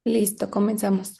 Listo, comenzamos.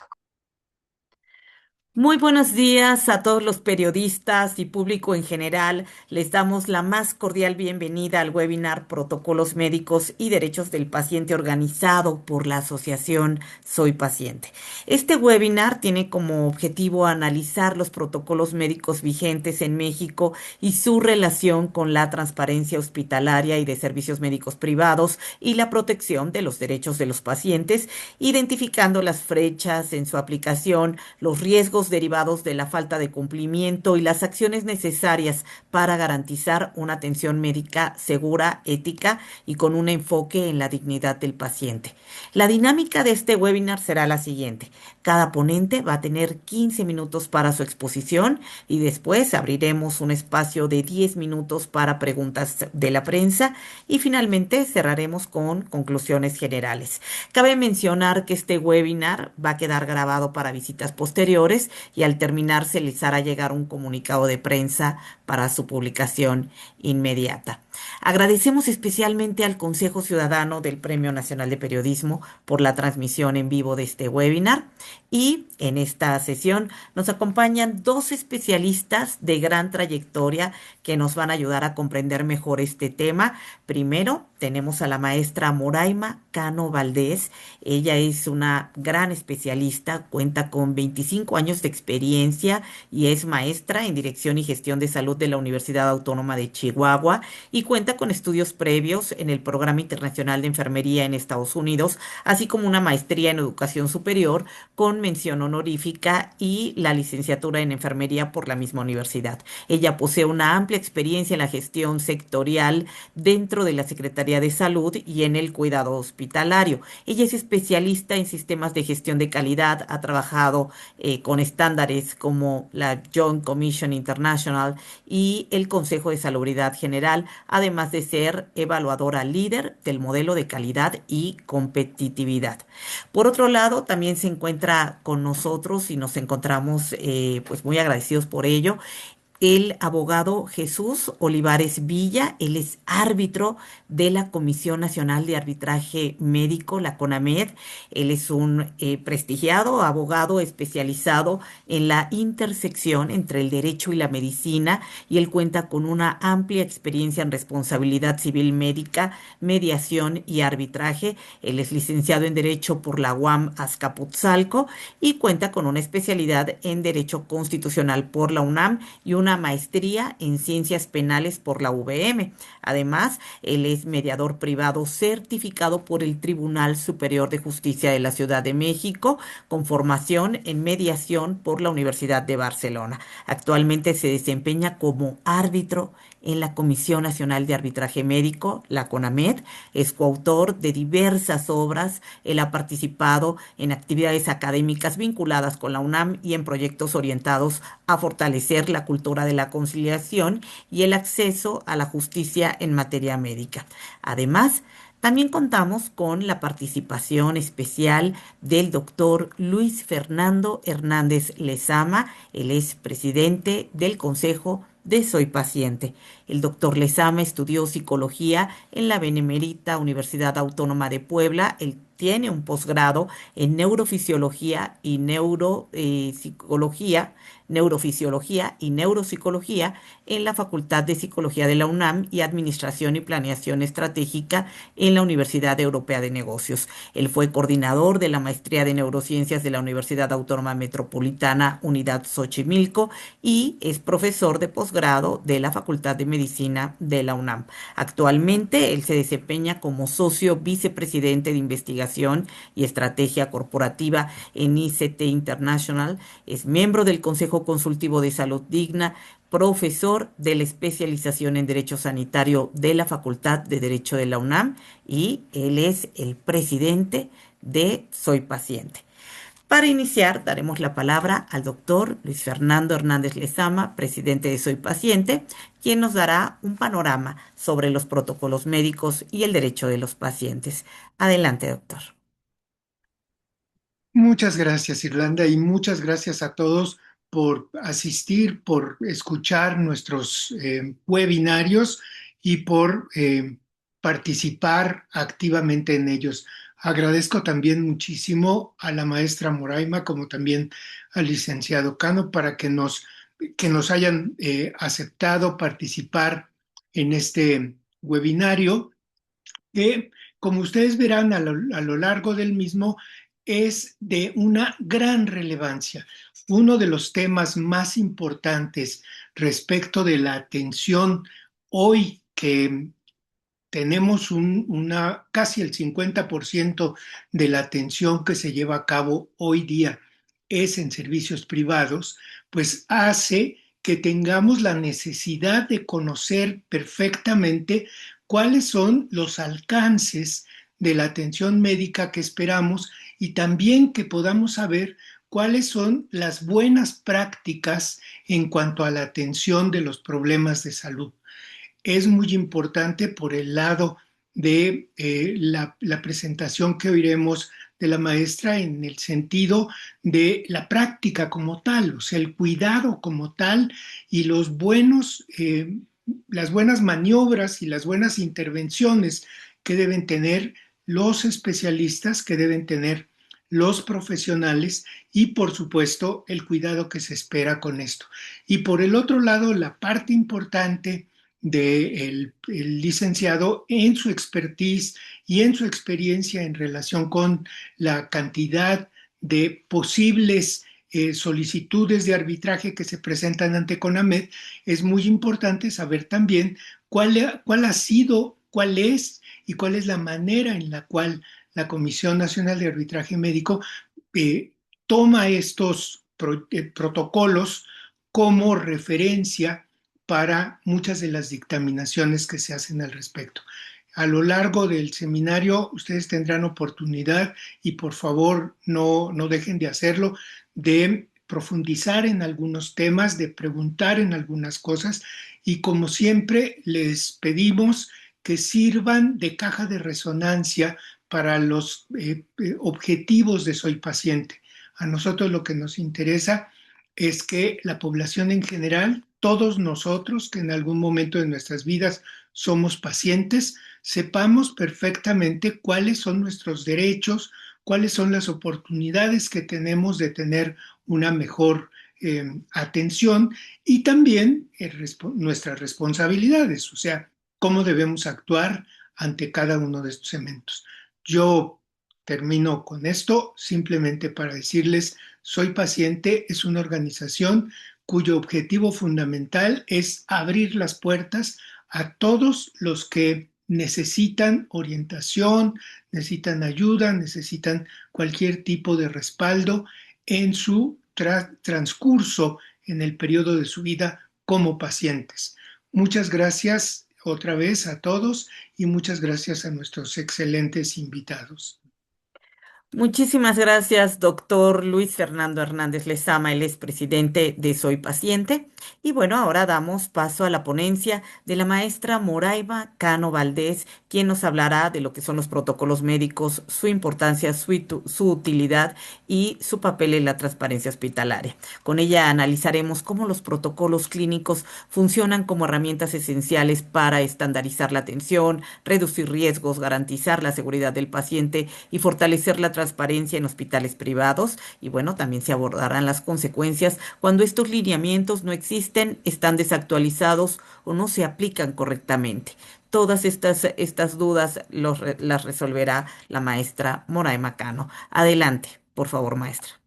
Muy buenos días a todos los periodistas y público en general. Les damos la más cordial bienvenida al webinar Protocolos Médicos y Derechos del Paciente organizado por la Asociación Soy Paciente. Este webinar tiene como objetivo analizar los protocolos médicos vigentes en México y su relación con la transparencia hospitalaria y de servicios médicos privados y la protección de los derechos de los pacientes, identificando las brechas en su aplicación, los riesgos derivados de la falta de cumplimiento y las acciones necesarias para garantizar una atención médica segura, ética y con un enfoque en la dignidad del paciente. La dinámica de este webinar será la siguiente. Cada ponente va a tener 15 minutos para su exposición y después abriremos un espacio de 10 minutos para preguntas de la prensa y finalmente cerraremos con conclusiones generales. Cabe mencionar que este webinar va a quedar grabado para visitas posteriores y al terminar se les hará llegar un comunicado de prensa para su publicación inmediata. Agradecemos especialmente al Consejo Ciudadano del Premio Nacional de Periodismo por la transmisión en vivo de este webinar y en esta sesión nos acompañan dos especialistas de gran trayectoria que nos van a ayudar a comprender mejor este tema. Primero, tenemos a la maestra Moraima Cano Valdés. Ella es una gran especialista, cuenta con 25 años de experiencia y es maestra en Dirección y Gestión de Salud de la Universidad Autónoma de Chihuahua y cuenta con estudios previos en el Programa Internacional de Enfermería en Estados Unidos, así como una maestría en Educación Superior con mención honorífica y la licenciatura en Enfermería por la misma universidad. Ella posee una amplia experiencia en la gestión sectorial dentro de la Secretaría de Salud y en el cuidado hospitalario. Ella es especialista en sistemas de gestión de calidad, ha trabajado con estándares como la Joint Commission International y el Consejo de Salubridad General, además de ser evaluadora líder del modelo de calidad y competitividad. Por otro lado, también se encuentra con nosotros y nos encontramos pues muy agradecidos por ello el abogado Jesús Olivares Villa. Él es árbitro de la Comisión Nacional de Arbitraje Médico, la CONAMED. Él es un prestigiado abogado especializado en la intersección entre el derecho y la medicina y él cuenta con una amplia experiencia en responsabilidad civil médica, mediación y arbitraje. Él es licenciado en Derecho por la UAM Azcapotzalco y cuenta con una especialidad en Derecho Constitucional por la UNAM y una maestría en Ciencias Penales por la UVM. Además, él es mediador privado certificado por el Tribunal Superior de Justicia de la Ciudad de México, con formación en mediación por la Universidad de Barcelona. Actualmente se desempeña como árbitro en la Comisión Nacional de Arbitraje Médico, la CONAMED. Es coautor de diversas obras. Él ha participado en actividades académicas vinculadas con la UNAM y en proyectos orientados a fortalecer la cultura de la conciliación y el acceso a la justicia en materia médica. Además, también contamos con la participación especial del doctor Luis Fernando Hernández Lezama. Él es presidente del Consejo de Soy Paciente. El doctor Lezama estudió psicología en la Benemérita Universidad Autónoma de Puebla. Él tiene un posgrado en neurofisiología y neurofisiología y neuropsicología en la Facultad de Psicología de la UNAM y Administración y Planeación Estratégica en la Universidad Europea de Negocios. Él fue coordinador de la Maestría de Neurociencias de la Universidad Autónoma Metropolitana Unidad Xochimilco y es profesor de posgrado de la Facultad de Medicina de la UNAM. Actualmente él se desempeña como socio vicepresidente de investigación y estrategia corporativa en ICT International, es miembro del Consejo Consultivo de Salud Digna, profesor de la especialización en Derecho Sanitario de la Facultad de Derecho de la UNAM y él es el presidente de Soy Paciente. Para iniciar, daremos la palabra al doctor Luis Fernando Hernández Lezama, presidente de Soy Paciente, quien nos dará un panorama sobre los protocolos médicos y el derecho de los pacientes. Adelante, doctor. Muchas gracias, Irlanda, y muchas gracias a todos por asistir, por escuchar nuestros webinarios y por participar activamente en ellos. Agradezco también muchísimo a la maestra Moraima, como también al licenciado Cano, para que nos hayan aceptado participar en este webinario que, como ustedes verán a lo largo del mismo, es de una gran relevancia. Uno de los temas más importantes respecto de la atención hoy que tenemos casi el 50% de la atención que se lleva a cabo hoy día es en servicios privados, pues hace que tengamos la necesidad de conocer perfectamente cuáles son los alcances de la atención médica que esperamos y también que podamos saber cuáles son las buenas prácticas en cuanto a la atención de los problemas de salud. Es muy importante por el lado de la presentación que oiremos de la maestra en el sentido de la práctica como tal, o sea, el cuidado como tal y las buenas maniobras y las buenas intervenciones que deben tener los especialistas, que deben tener los profesionales y, por supuesto, el cuidado que se espera con esto. Y por el otro lado, la parte importante del licenciado en su expertise y en su experiencia en relación con la cantidad de posibles solicitudes de arbitraje que se presentan ante CONAMED, es muy importante saber también cuál ha sido, cuál es y cuál es la manera en la cual la Comisión Nacional de Arbitraje Médico toma estos protocolos como referencia para muchas de las dictaminaciones que se hacen al respecto. A lo largo del seminario ustedes tendrán oportunidad y por favor no dejen de hacerlo, de profundizar en algunos temas, de preguntar en algunas cosas y como siempre les pedimos que sirvan de caja de resonancia para los objetivos de Soy Paciente. A nosotros lo que nos interesa es que la población en general, todos nosotros que en algún momento de nuestras vidas somos pacientes, sepamos perfectamente cuáles son nuestros derechos, cuáles son las oportunidades que tenemos de tener una mejor atención y también nuestras responsabilidades, o sea, cómo debemos actuar ante cada uno de estos elementos. Yo termino con esto simplemente para decirles, Soy Paciente es una organización cuyo objetivo fundamental es abrir las puertas a todos los que necesitan orientación, necesitan ayuda, necesitan cualquier tipo de respaldo en su transcurso en el periodo de su vida como pacientes. Muchas gracias otra vez a todos y muchas gracias a nuestros excelentes invitados. Muchísimas gracias, doctor Luis Fernando Hernández Lezama, el expresidente de Soy Paciente. Y bueno, ahora damos paso a la ponencia de la maestra Moraima Cano Valdés, quien nos hablará de lo que son los protocolos médicos, su importancia, su utilidad y su papel en la transparencia hospitalaria. Con ella analizaremos cómo los protocolos clínicos funcionan como herramientas esenciales para estandarizar la atención, reducir riesgos, garantizar la seguridad del paciente y fortalecer la transparencia en hospitales privados. Y bueno, también se abordarán las consecuencias cuando estos lineamientos no existen, están desactualizados o no se aplican correctamente. Todas estas dudas las resolverá la maestra Moraima Cano. Adelante, por favor, maestra.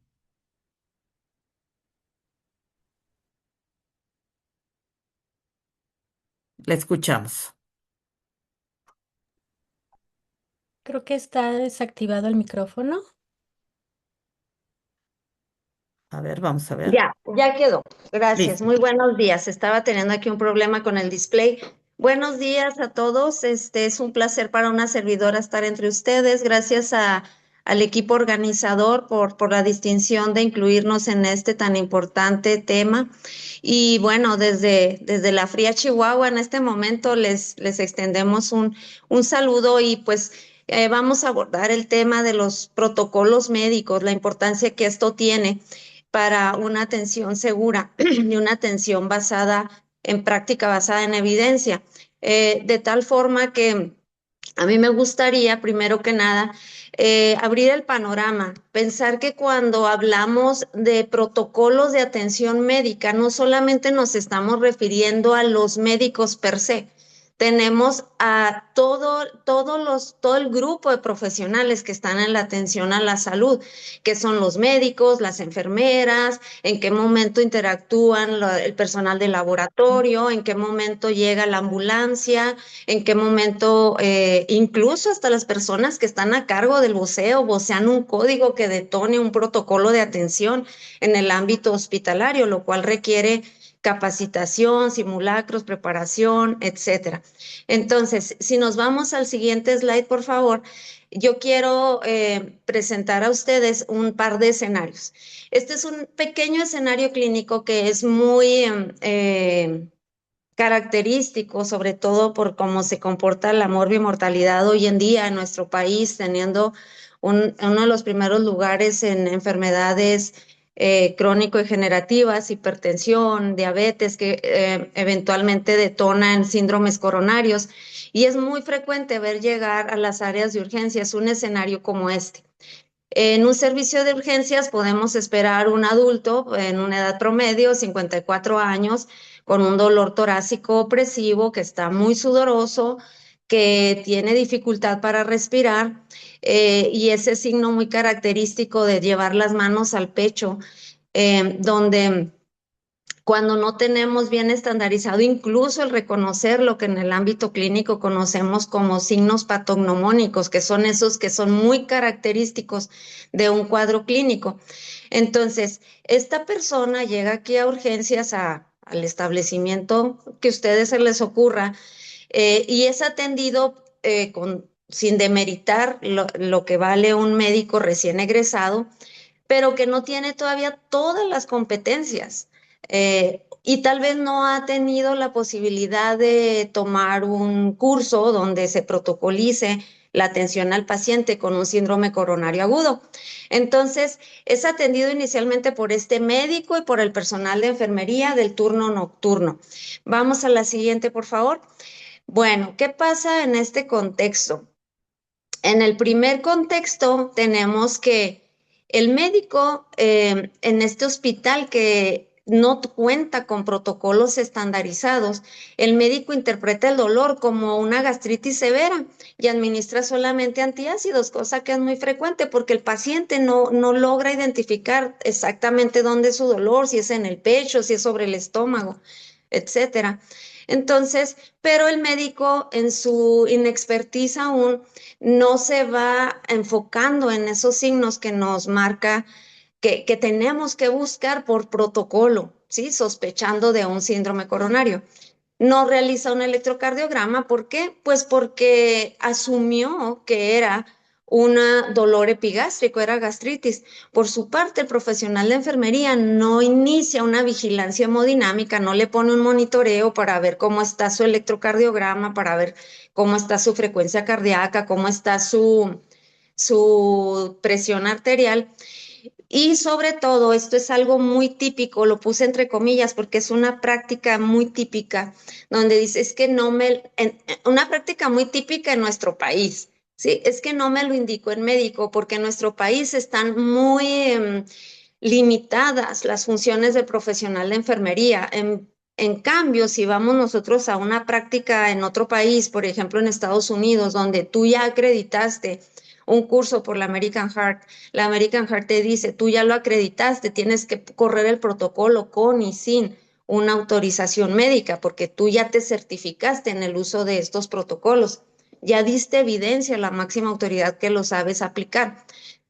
La escuchamos. Creo que está desactivado el micrófono. A ver, vamos a ver. Ya quedó. Gracias. Listo. Muy buenos días. Estaba teniendo aquí un problema con el display. Buenos días a todos. Es un placer para una servidora estar entre ustedes. Gracias al equipo organizador por la distinción de incluirnos en este tan importante tema. Y bueno, desde la fría Chihuahua, en este momento les extendemos un saludo y pues vamos a abordar el tema de los protocolos médicos, la importancia que esto tiene para una atención segura y una atención basada en práctica, basada en evidencia, de tal forma que A mí me gustaría, primero que nada, abrir el panorama, pensar que cuando hablamos de protocolos de atención médica, no solamente nos estamos refiriendo a los médicos per se, tenemos a todo el grupo de profesionales que están en la atención a la salud, que son los médicos, las enfermeras, en qué momento interactúan el personal de laboratorio, en qué momento llega la ambulancia, en qué momento, incluso hasta las personas que están a cargo del voceo, vocean un código que detone un protocolo de atención en el ámbito hospitalario, lo cual requiere capacitación, simulacros, preparación, etcétera. Entonces, si nos vamos al siguiente slide, por favor, yo quiero presentar a ustedes un par de escenarios. Este es un pequeño escenario clínico que es muy característico, sobre todo por cómo se comporta la morbimortalidad hoy en día en nuestro país, teniendo uno de los primeros lugares en enfermedades crónico-degenerativas, hipertensión, diabetes, que eventualmente detonan síndromes coronarios. Y es muy frecuente ver llegar a las áreas de urgencias un escenario como este. En un servicio de urgencias podemos esperar un adulto en una edad promedio, 54 años, con un dolor torácico opresivo, que está muy sudoroso, que tiene dificultad para respirar, y ese signo muy característico de llevar las manos al pecho, donde cuando no tenemos bien estandarizado incluso el reconocer lo que en el ámbito clínico conocemos como signos patognomónicos, que son esos que son muy característicos de un cuadro clínico. Entonces, esta persona llega aquí a urgencias, al establecimiento que a ustedes se les ocurra, y es atendido sin demeritar lo que vale un médico recién egresado, pero que no tiene todavía todas las competencias, y tal vez no ha tenido la posibilidad de tomar un curso donde se protocolice la atención al paciente con un síndrome coronario agudo. Entonces, es atendido inicialmente por este médico y por el personal de enfermería del turno nocturno. Vamos a la siguiente, por favor. Bueno, ¿qué pasa en este contexto? En el primer contexto tenemos que el médico en este hospital que no cuenta con protocolos estandarizados, el médico interpreta el dolor como una gastritis severa y administra solamente antiácidos, cosa que es muy frecuente porque el paciente no logra identificar exactamente dónde es su dolor, si es en el pecho, si es sobre el estómago, etcétera. Entonces, pero el médico en su inexpertise aún no se va enfocando en esos signos que nos marca que tenemos que buscar por protocolo, ¿sí? Sospechando de un síndrome coronario. No realiza un electrocardiograma, ¿por qué? Pues porque asumió que era un dolor epigástrico, era gastritis. Por su parte, el profesional de enfermería no inicia una vigilancia hemodinámica, no le pone un monitoreo para ver cómo está su electrocardiograma, para ver cómo está su frecuencia cardíaca, cómo está su presión arterial. Y sobre todo, esto es algo muy típico, lo puse entre comillas porque es una práctica muy típica, donde dice, es que una práctica muy típica en nuestro país, ¿sí? Es que no me lo indicó el médico porque en nuestro país están muy limitadas las funciones del profesional de enfermería. En cambio, si vamos nosotros a una práctica en otro país, por ejemplo en Estados Unidos, donde tú ya acreditaste un curso por la American Heart, la American Heart te dice, tú ya lo acreditaste, tienes que correr el protocolo con y sin una autorización médica, porque tú ya te certificaste en el uso de estos protocolos, ya diste evidencia a la máxima autoridad que lo sabes aplicar.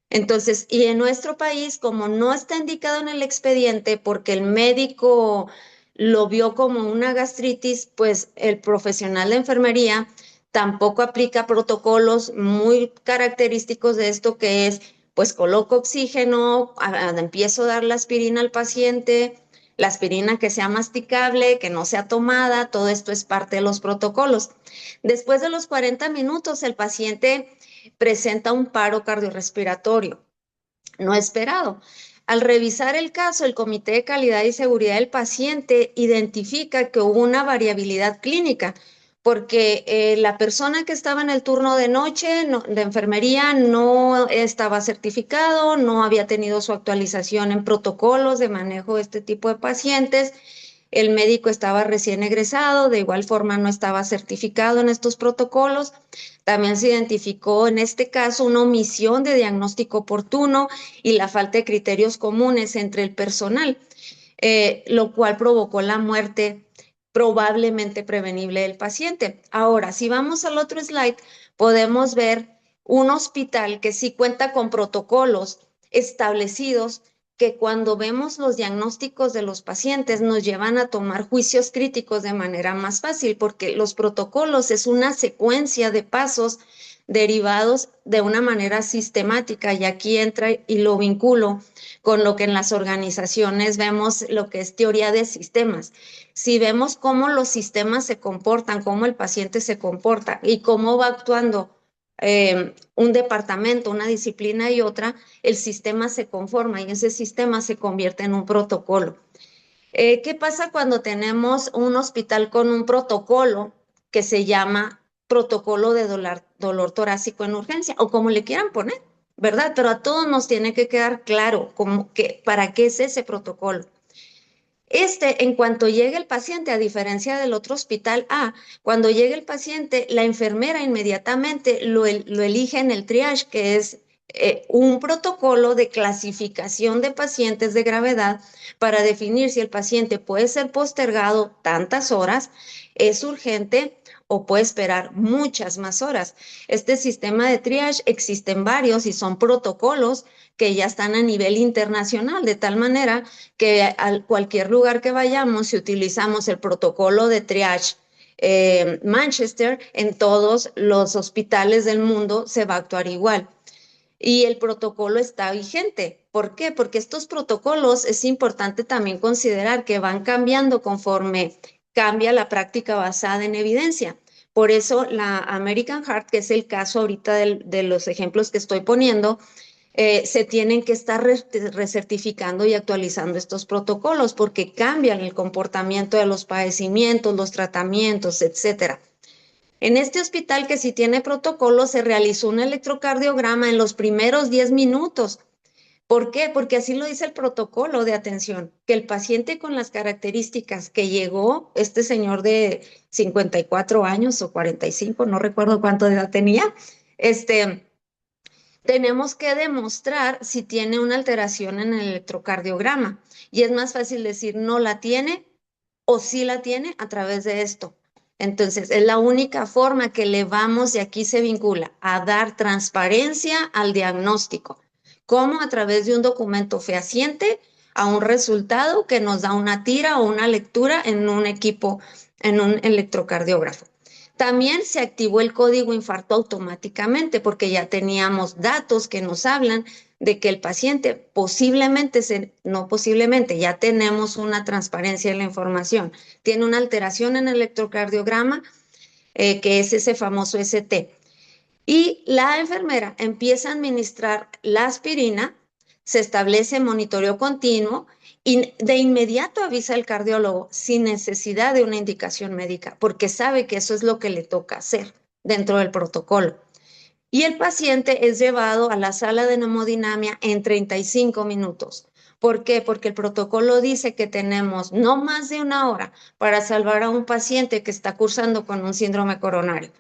Entonces, y en nuestro país, como no está indicado en el expediente porque el médico lo vio como una gastritis, pues el profesional de enfermería tampoco aplica protocolos muy característicos de esto, que es, pues coloco oxígeno, empiezo a dar la aspirina al paciente, la aspirina que sea masticable, que no sea tomada, todo esto es parte de los protocolos. Después de los 40 minutos, el paciente presenta un paro cardiorrespiratorio no esperado. Al revisar el caso, el Comité de Calidad y Seguridad del Paciente identifica que hubo una variabilidad clínica, porque la persona que estaba en el turno de noche de enfermería no estaba certificado, no había tenido su actualización en protocolos de manejo de este tipo de pacientes. El médico estaba recién egresado, de igual forma no estaba certificado en estos protocolos. También se identificó en este caso una omisión de diagnóstico oportuno y la falta de criterios comunes entre el personal, lo cual provocó la muerte probablemente prevenible del paciente. Ahora, si vamos al otro slide, podemos ver un hospital que sí cuenta con protocolos establecidos que cuando vemos los diagnósticos de los pacientes nos llevan a tomar juicios críticos de manera más fácil, porque los protocolos es una secuencia de pasos derivados de una manera sistemática, y aquí entra y lo vinculo con lo que en las organizaciones vemos lo que es teoría de sistemas. Si vemos cómo los sistemas se comportan, cómo el paciente se comporta y cómo va actuando un departamento, una disciplina y otra, el sistema se conforma y ese sistema se convierte en un protocolo. ¿Qué pasa cuando tenemos un hospital con un protocolo que se llama protocolo de dolor torácico en urgencia o como le quieran poner, ¿verdad? Pero a todos nos tiene que quedar claro para qué es ese protocolo. En cuanto llegue el paciente, a diferencia del otro hospital A, cuando llegue el paciente, la enfermera inmediatamente lo elige en el triage, que es un protocolo de clasificación de pacientes de gravedad para definir si el paciente puede ser postergado tantas horas, es urgente o puede esperar muchas más horas. Este sistema de triage existen varios y son protocolos que ya están a nivel internacional, de tal manera que a cualquier lugar que vayamos, si utilizamos el protocolo de triage Manchester, en todos los hospitales del mundo se va a actuar igual. Y el protocolo está vigente. ¿Por qué? Porque estos protocolos es importante también considerar que van cambiando conforme cambia la práctica basada en evidencia. Por eso la American Heart, que es el caso ahorita de los ejemplos que estoy poniendo, se tienen que estar recertificando y actualizando estos protocolos porque cambian el comportamiento de los padecimientos, los tratamientos, etcétera. En este hospital que sí tiene protocolo se realizó un electrocardiograma en los primeros 10 minutos. ¿Por qué? Porque así lo dice el protocolo de atención, que el paciente con las características que llegó, este señor de 54 años o 45, no recuerdo cuánto de edad tenía, tenemos que demostrar si tiene una alteración en el electrocardiograma. Y es más fácil decir no la tiene o sí la tiene a través de esto. Entonces, es la única forma que le vamos, y aquí se vincula, a dar transparencia al diagnóstico. ¿Cómo? A través de un documento fehaciente a un resultado que nos da una tira o una lectura en un equipo, en un electrocardiógrafo. También se activó el código infarto automáticamente porque ya teníamos datos que nos hablan de que el paciente posiblemente, no posiblemente, ya tenemos una transparencia en la información. Tiene una alteración en el electrocardiograma, que es ese famoso ST. Y la enfermera empieza a administrar la aspirina, se establece monitoreo continuo y de inmediato avisa al cardiólogo sin necesidad de una indicación médica, porque sabe que eso es lo que le toca hacer dentro del protocolo. Y el paciente es llevado a la sala de hemodinamia en 35 minutos. ¿Por qué? Porque el protocolo dice que tenemos no más de una hora para salvar a un paciente que está cursando con un síndrome coronario.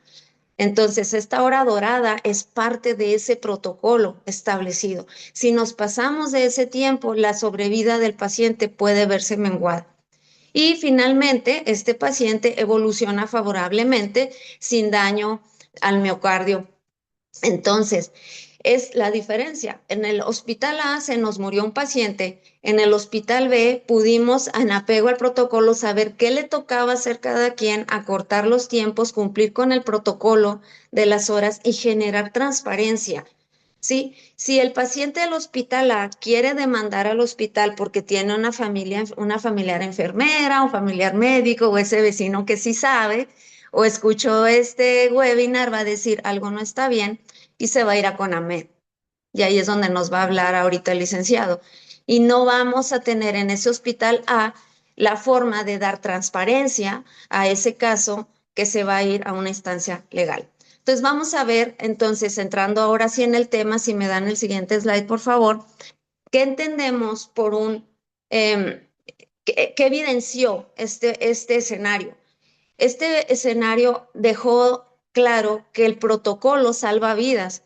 Entonces, esta hora dorada es parte de ese protocolo establecido. Si nos pasamos de ese tiempo, la sobrevida del paciente puede verse menguada. Y finalmente, este paciente evoluciona favorablemente sin daño al miocardio. Entonces, es la diferencia. En el hospital A se nos murió un paciente, en el hospital B pudimos, en apego al protocolo, saber qué le tocaba hacer cada quien, acortar los tiempos, cumplir con el protocolo de las horas y generar transparencia. ¿Sí? Si el paciente del hospital A quiere demandar al hospital porque tiene una familiar enfermera, un familiar médico o ese vecino que sí sabe o escuchó este webinar, va a decir algo no está bien y se va a ir a CONAMED. Y ahí es donde nos va a hablar ahorita el licenciado. Y no vamos a tener en ese hospital A la forma de dar transparencia a ese caso que se va a ir a una instancia legal. Entonces vamos a ver, entonces entrando ahora sí en el tema, si me dan el siguiente slide, por favor, ¿qué entendemos por qué evidenció este escenario? Este escenario dejó claro que el protocolo salva vidas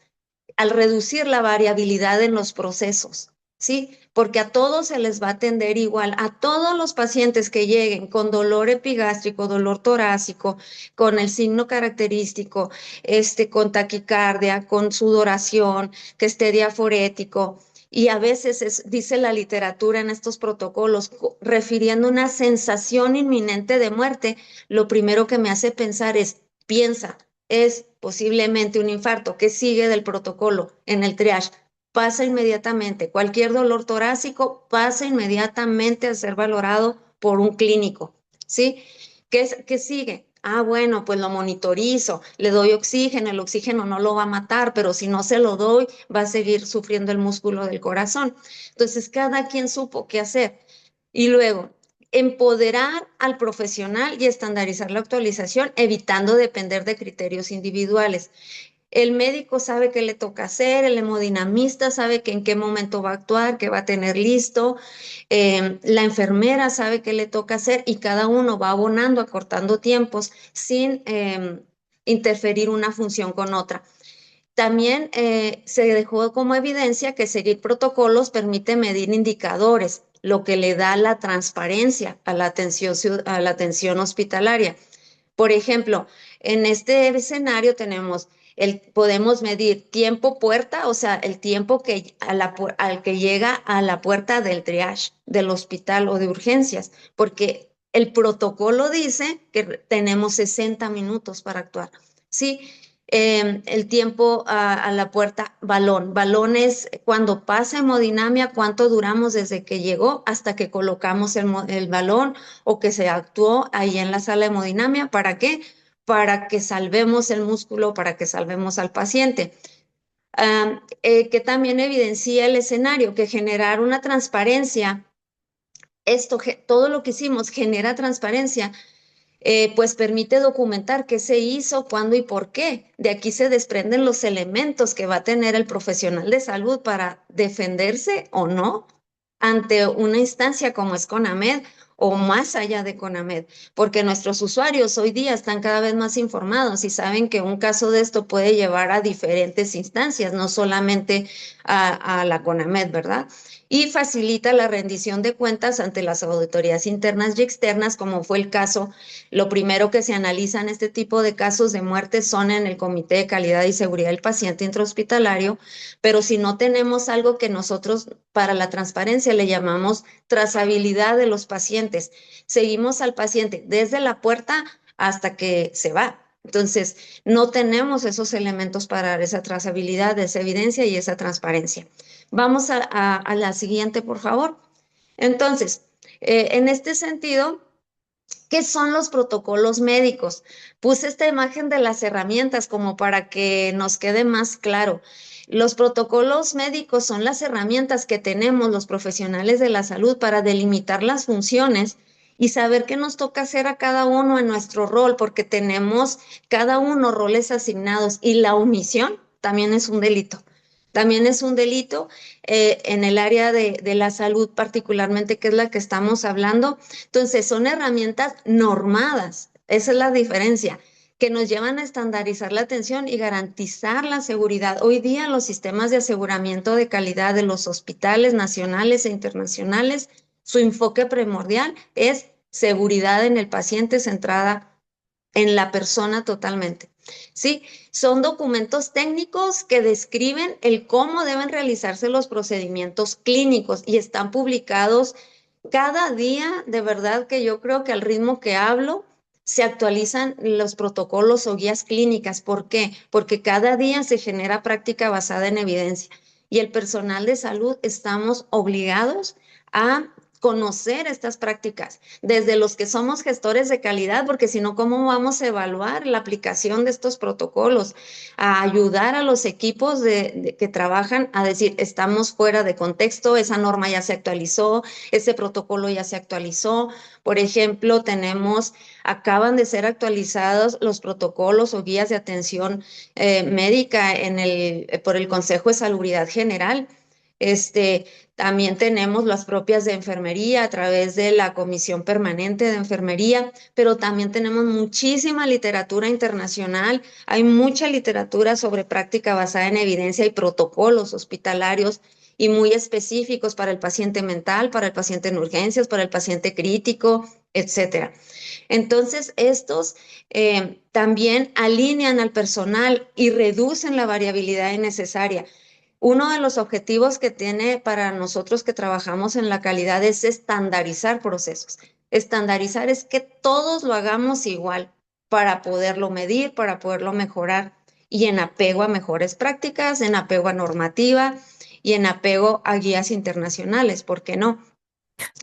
al reducir la variabilidad en los procesos, ¿sí? Porque a todos se les va a atender igual, a todos los pacientes que lleguen con dolor epigástrico, dolor torácico, con el signo característico, con taquicardia, con sudoración, que esté diaforético. Y a veces dice la literatura en estos protocolos, refiriendo una sensación inminente de muerte, lo primero que me hace pensar es, piensa, es posiblemente un infarto. ¿Qué sigue del protocolo en el triage? Pasa inmediatamente. Cualquier dolor torácico pasa inmediatamente a ser valorado por un clínico, ¿sí? ¿Qué sigue? Ah, bueno, pues lo monitorizo, le doy oxígeno, el oxígeno no lo va a matar, pero si no se lo doy, va a seguir sufriendo el músculo del corazón. Entonces, cada quien supo qué hacer. Y luego, empoderar al profesional y estandarizar la actualización, evitando depender de criterios individuales. El médico sabe qué le toca hacer, el hemodinamista sabe que en qué momento va a actuar, qué va a tener listo, la enfermera sabe qué le toca hacer y cada uno va abonando, acortando tiempos sin interferir una función con otra. También se dejó como evidencia que seguir protocolos permite medir indicadores, lo que le da la transparencia a la atención hospitalaria. Por ejemplo, en este escenario podemos medir tiempo puerta, o sea, el tiempo al que llega a la puerta del triage del hospital o de urgencias, porque el protocolo dice que tenemos 60 minutos para actuar. Sí, el tiempo a la puerta, balón. Balón es cuando pasa hemodinamia, cuánto duramos desde que llegó hasta que colocamos el balón o que se actuó ahí en la sala de hemodinamia. ¿Para qué? Para que salvemos el músculo, para que salvemos al paciente. Que también evidencia el escenario, que generar una transparencia, todo lo que hicimos genera transparencia, pues permite documentar qué se hizo, cuándo y por qué. De aquí se desprenden los elementos que va a tener el profesional de salud para defenderse o no ante una instancia como es CONAMED o más allá de CONAMED, porque nuestros usuarios hoy día están cada vez más informados y saben que un caso de esto puede llevar a diferentes instancias, no solamente a la CONAMED, ¿verdad? Y facilita la rendición de cuentas ante las auditorías internas y externas, como fue el caso. Lo primero que se analiza en este tipo de casos de muerte son en el Comité de Calidad y Seguridad del Paciente Intrahospitalario, pero si no tenemos algo que nosotros para la transparencia le llamamos trazabilidad de los pacientes, seguimos al paciente desde la puerta hasta que se va. Entonces, no tenemos esos elementos para dar esa trazabilidad, esa evidencia y esa transparencia. Vamos a la siguiente, por favor. Entonces, en este sentido, ¿qué son los protocolos médicos? Puse esta imagen de las herramientas como para que nos quede más claro. Los protocolos médicos son las herramientas que tenemos los profesionales de la salud para delimitar las funciones y saber qué nos toca hacer a cada uno en nuestro rol, porque tenemos cada uno roles asignados y la omisión también es un delito. También es un delito en el área de la salud particularmente, que es la que estamos hablando. Entonces, son herramientas normadas, esa es la diferencia, que nos llevan a estandarizar la atención y garantizar la seguridad. Hoy día los sistemas de aseguramiento de calidad de los hospitales nacionales e internacionales, su enfoque primordial es seguridad en el paciente centrada en la persona totalmente. ¿Sí? Son documentos técnicos que describen el cómo deben realizarse los procedimientos clínicos y están publicados cada día. De verdad que yo creo que al ritmo que hablo se actualizan los protocolos o guías clínicas. ¿Por qué? Porque cada día se genera práctica basada en evidencia y el personal de salud estamos obligados a conocer estas prácticas, desde los que somos gestores de calidad, porque si no, ¿cómo vamos a evaluar la aplicación de estos protocolos? A ayudar a los equipos que trabajan a decir, estamos fuera de contexto, esa norma ya se actualizó, ese protocolo ya se actualizó. Por ejemplo, acaban de ser actualizados los protocolos o guías de atención médica por el Consejo de Salubridad General. También tenemos las propias de enfermería a través de la Comisión Permanente de Enfermería, pero también tenemos muchísima literatura internacional. Hay mucha literatura sobre práctica basada en evidencia y protocolos hospitalarios y muy específicos para el paciente mental, para el paciente en urgencias, para el paciente crítico, etcétera. Entonces, estos también alinean al personal y reducen la variabilidad innecesaria. Uno de los objetivos que tiene para nosotros que trabajamos en la calidad es estandarizar procesos. Estandarizar es que todos lo hagamos igual para poderlo medir, para poderlo mejorar y en apego a mejores prácticas, en apego a normativa y en apego a guías internacionales, ¿por qué no?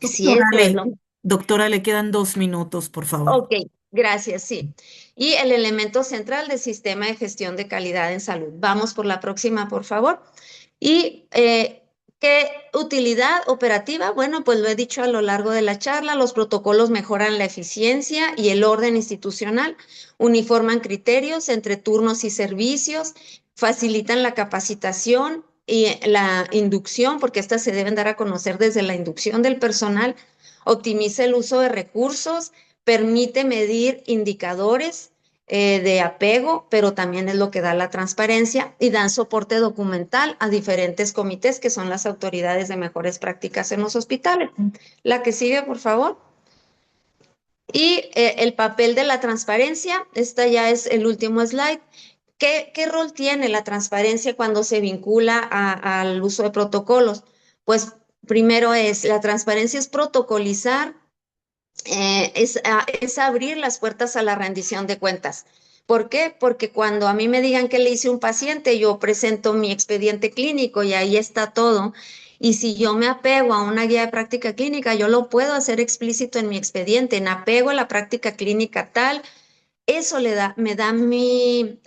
Si Doctora, esto es lo... doctora, le quedan 2 minutos, por favor. Ok, gracias, sí. Y el elemento central del sistema de gestión de calidad en salud. Vamos por la próxima, por favor. ¿Y qué utilidad operativa? Bueno, pues lo he dicho a lo largo de la charla, los protocolos mejoran la eficiencia y el orden institucional, uniforman criterios entre turnos y servicios, facilitan la capacitación y la inducción, porque estas se deben dar a conocer desde la inducción del personal, optimiza el uso de recursos, permite medir indicadores de apego, pero también es lo que da la transparencia y dan soporte documental a diferentes comités que son las autoridades de mejores prácticas en los hospitales. La que sigue, por favor. Y el papel de la transparencia, esta ya es el último slide. ¿Qué rol tiene la transparencia cuando se vincula al uso de protocolos? Pues primero la transparencia es protocolizar, es abrir las puertas a la rendición de cuentas. ¿Por qué? Porque cuando a mí me digan qué le hice a un paciente, yo presento mi expediente clínico y ahí está todo. Y si yo me apego a una guía de práctica clínica, yo lo puedo hacer explícito en mi expediente, en apego a la práctica clínica tal. Eso me da mi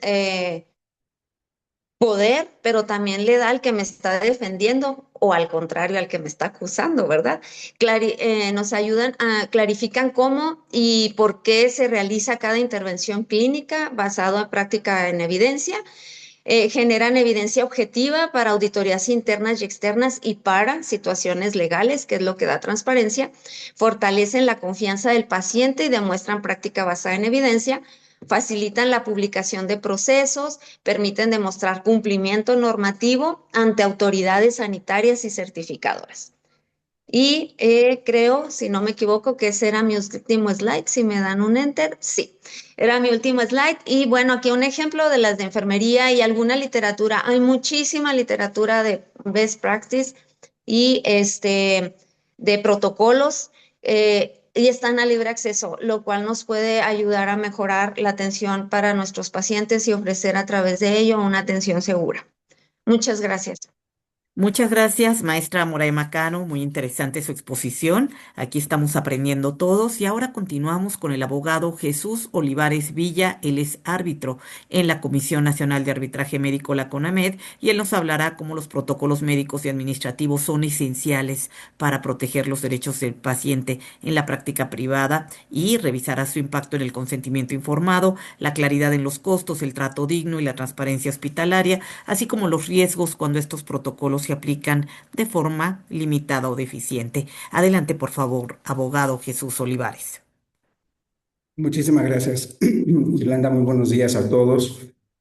poder, pero también le da al que me está defendiendo o al contrario, al que me está acusando, ¿verdad? Nos ayudan clarifican cómo y por qué se realiza cada intervención clínica basado en práctica en evidencia. Generan evidencia objetiva para auditorías internas y externas y para situaciones legales, que es lo que da transparencia. Fortalecen la confianza del paciente y demuestran práctica basada en evidencia. Facilitan la publicación de procesos, permiten demostrar cumplimiento normativo ante autoridades sanitarias y certificadoras. Y creo, si no me equivoco, que ese era mi último slide. Si me dan un enter, sí, era mi último slide. Y bueno, aquí un ejemplo de las de enfermería y alguna literatura. Hay muchísima literatura de best practice y de protocolos y están a libre acceso, lo cual nos puede ayudar a mejorar la atención para nuestros pacientes y ofrecer a través de ello una atención segura. Muchas gracias. Muchas gracias, maestra Moraima Cano. Muy interesante su exposición. Aquí estamos aprendiendo todos y ahora continuamos con el abogado Jesús Olivares Villa. Él es árbitro en la Comisión Nacional de Arbitraje Médico, la CONAMED, y él nos hablará cómo los protocolos médicos y administrativos son esenciales para proteger los derechos del paciente en la práctica privada y revisará su impacto en el consentimiento informado, la claridad en los costos, el trato digno y la transparencia hospitalaria, así como los riesgos cuando estos protocolos se aplican de forma limitada o deficiente. Adelante, por favor, abogado Jesús Olivares. Muchísimas gracias, Yolanda. Muy buenos días a todos.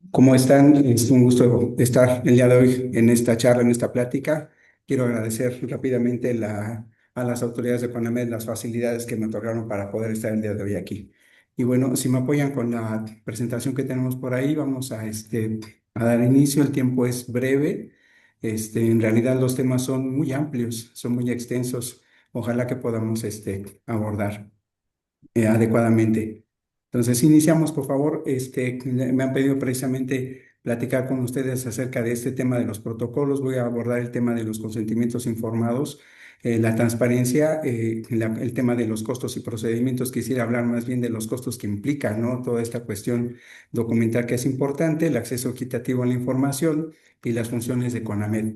¿Cómo están? Es un gusto estar el día de hoy en esta charla, en esta plática. Quiero agradecer rápidamente a las autoridades de CONAMED las facilidades que me otorgaron para poder estar el día de hoy aquí. Y bueno, si me apoyan con la presentación que tenemos por ahí, vamos a dar inicio. El tiempo es breve. En realidad los temas son muy amplios, son muy extensos. Ojalá que podamos abordar adecuadamente. Entonces, iniciamos, por favor. Me han pedido precisamente platicar con ustedes acerca de este tema de los protocolos. Voy a abordar el tema de los consentimientos informados, la transparencia, el tema de los costos y procedimientos. Quisiera hablar más bien de los costos que implica, ¿no? Toda esta cuestión documental que es importante, el acceso equitativo a la información y las funciones de CONAMED.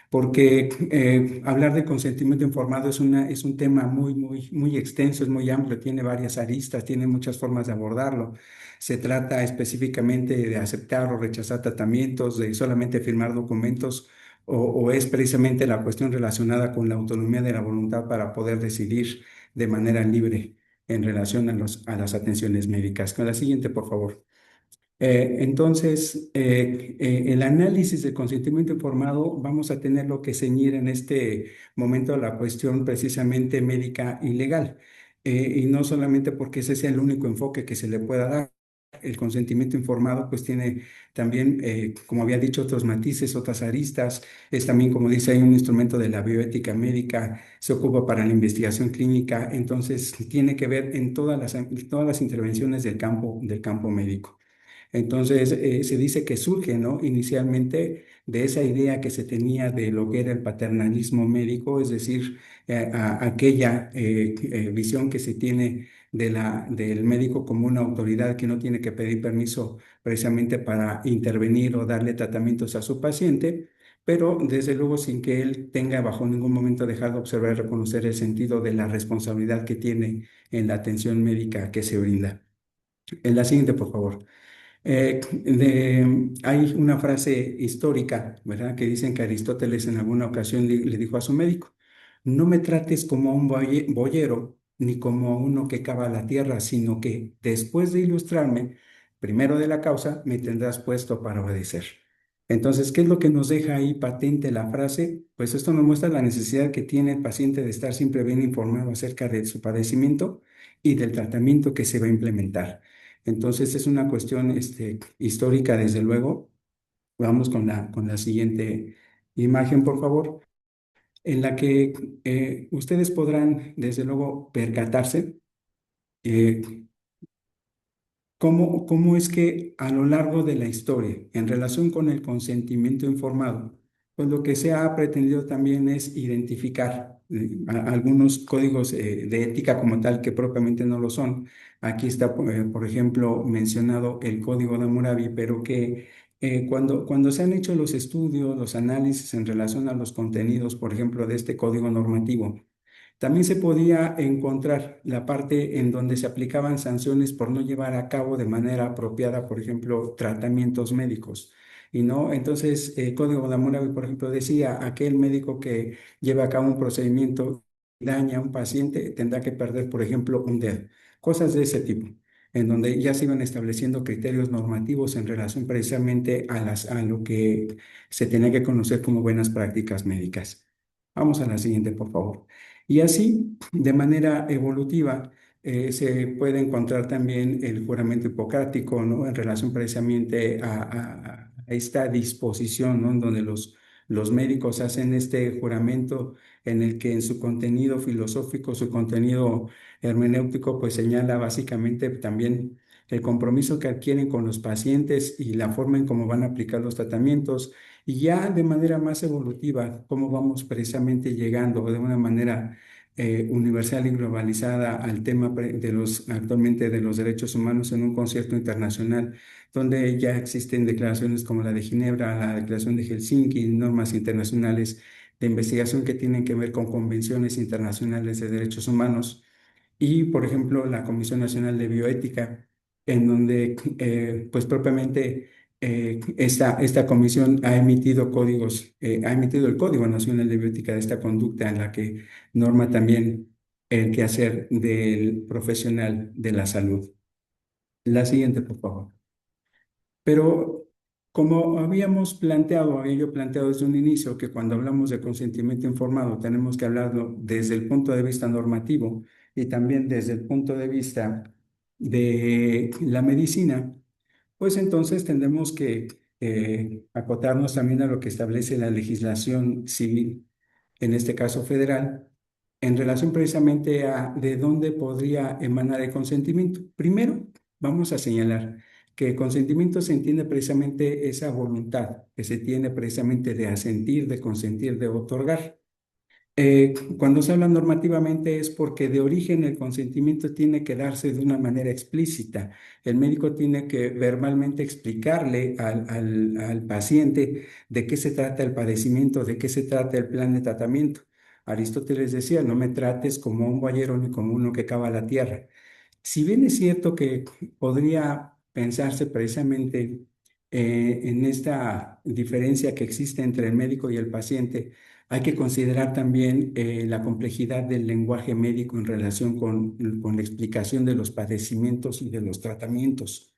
Porque hablar de consentimiento informado es un tema muy extenso, es muy amplio, tiene varias aristas, tiene muchas formas de abordarlo. Se trata específicamente de aceptar o rechazar tratamientos, de solamente firmar documentos, o es precisamente la cuestión relacionada con la autonomía de la voluntad para poder decidir de manera libre en relación a las atenciones médicas. Con la siguiente, por favor. Entonces, el análisis del consentimiento informado, vamos a tenerlo que ceñir en este momento a la cuestión precisamente médica y legal. Y no solamente porque ese sea el único enfoque que se le pueda dar. El consentimiento informado pues tiene también, como había dicho, otros matices, otras aristas. Es también, como dice, hay un instrumento de la bioética médica, se ocupa para la investigación clínica, entonces tiene que ver en todas las intervenciones del campo médico. Entonces, se dice que surge, ¿no? Inicialmente de esa idea que se tenía de lo que era el paternalismo médico, es decir, aquella visión que se tiene del médico como una autoridad que no tiene que pedir permiso precisamente para intervenir o darle tratamientos a su paciente, pero desde luego sin que él tenga bajo ningún momento dejado de observar y reconocer el sentido de la responsabilidad que tiene en la atención médica que se brinda. En la siguiente, por favor. Hay una frase histórica, ¿verdad? Que dicen que Aristóteles en alguna ocasión le dijo a su médico: no me trates como a un boyero ni como a uno que cava la tierra, sino que después de ilustrarme, primero de la causa, me tendrás puesto para obedecer. Entonces, ¿qué es lo que nos deja ahí patente la frase? Pues esto nos muestra la necesidad que tiene el paciente de estar siempre bien informado acerca de su padecimiento y del tratamiento que se va a implementar. Entonces es una cuestión histórica, desde luego. Vamos con la siguiente imagen, por favor, en la que ustedes podrán, desde luego, percatarse eh, cómo es que a lo largo de la historia, en relación con el consentimiento informado, pues lo que se ha pretendido también es identificar algunos códigos de ética como tal que propiamente no lo son. Aquí está, por ejemplo, mencionado el Código de Hammurabi, pero que cuando se han hecho los estudios, los análisis en relación a los contenidos, por ejemplo, de este código normativo, también se podía encontrar la parte en donde se aplicaban sanciones por no llevar a cabo de manera apropiada, por ejemplo, tratamientos médicos. Y no, entonces el Código de Hammurabi, por ejemplo, decía: aquel médico que lleva a cabo un procedimiento y daña a un paciente tendrá que perder, por ejemplo, un dedo. Cosas de ese tipo, en donde ya se iban estableciendo criterios normativos en relación precisamente a lo que se tenía que conocer como buenas prácticas médicas. Vamos a la siguiente, por favor. Y así, de manera evolutiva, se puede encontrar también el juramento hipocrático, ¿no? En relación precisamente a esta disposición, ¿no? En donde los médicos hacen este juramento en el que en su contenido filosófico, su contenido hermenéutico, pues señala básicamente también el compromiso que adquieren con los pacientes y la forma en cómo van a aplicar los tratamientos. Y ya de manera más evolutiva, cómo vamos precisamente llegando de una manera universal y globalizada al tema actualmente de los derechos humanos en un concierto internacional, donde ya existen declaraciones como la de Ginebra, la declaración de Helsinki, normas internacionales de investigación que tienen que ver con convenciones internacionales de derechos humanos y, por ejemplo, la Comisión Nacional de Bioética, en donde, pues propiamente, esta comisión ha emitido ha emitido el Código Nacional de Bioética de esta conducta, en la que norma también el quehacer del profesional de la salud. La siguiente, por favor. Pero como había yo planteado desde un inicio, que cuando hablamos de consentimiento informado tenemos que hablarlo desde el punto de vista normativo y también desde el punto de vista de la medicina, pues entonces tendremos que acotarnos también a lo que establece la legislación civil, en este caso federal, en relación precisamente a de dónde podría emanar el consentimiento. Primero, vamos a señalar que consentimiento se entiende precisamente esa voluntad que se tiene precisamente de asentir, de consentir, de otorgar. Cuando se habla normativamente es porque de origen el consentimiento tiene que darse de una manera explícita. El médico tiene que verbalmente explicarle al paciente de qué se trata el padecimiento, de qué se trata el plan de tratamiento. Aristóteles decía, no me trates como un boyero ni como uno que cava la tierra. Si bien es cierto que podría pensarse precisamente en esta diferencia que existe entre el médico y el paciente, hay que considerar también la complejidad del lenguaje médico en relación con la explicación de los padecimientos y de los tratamientos.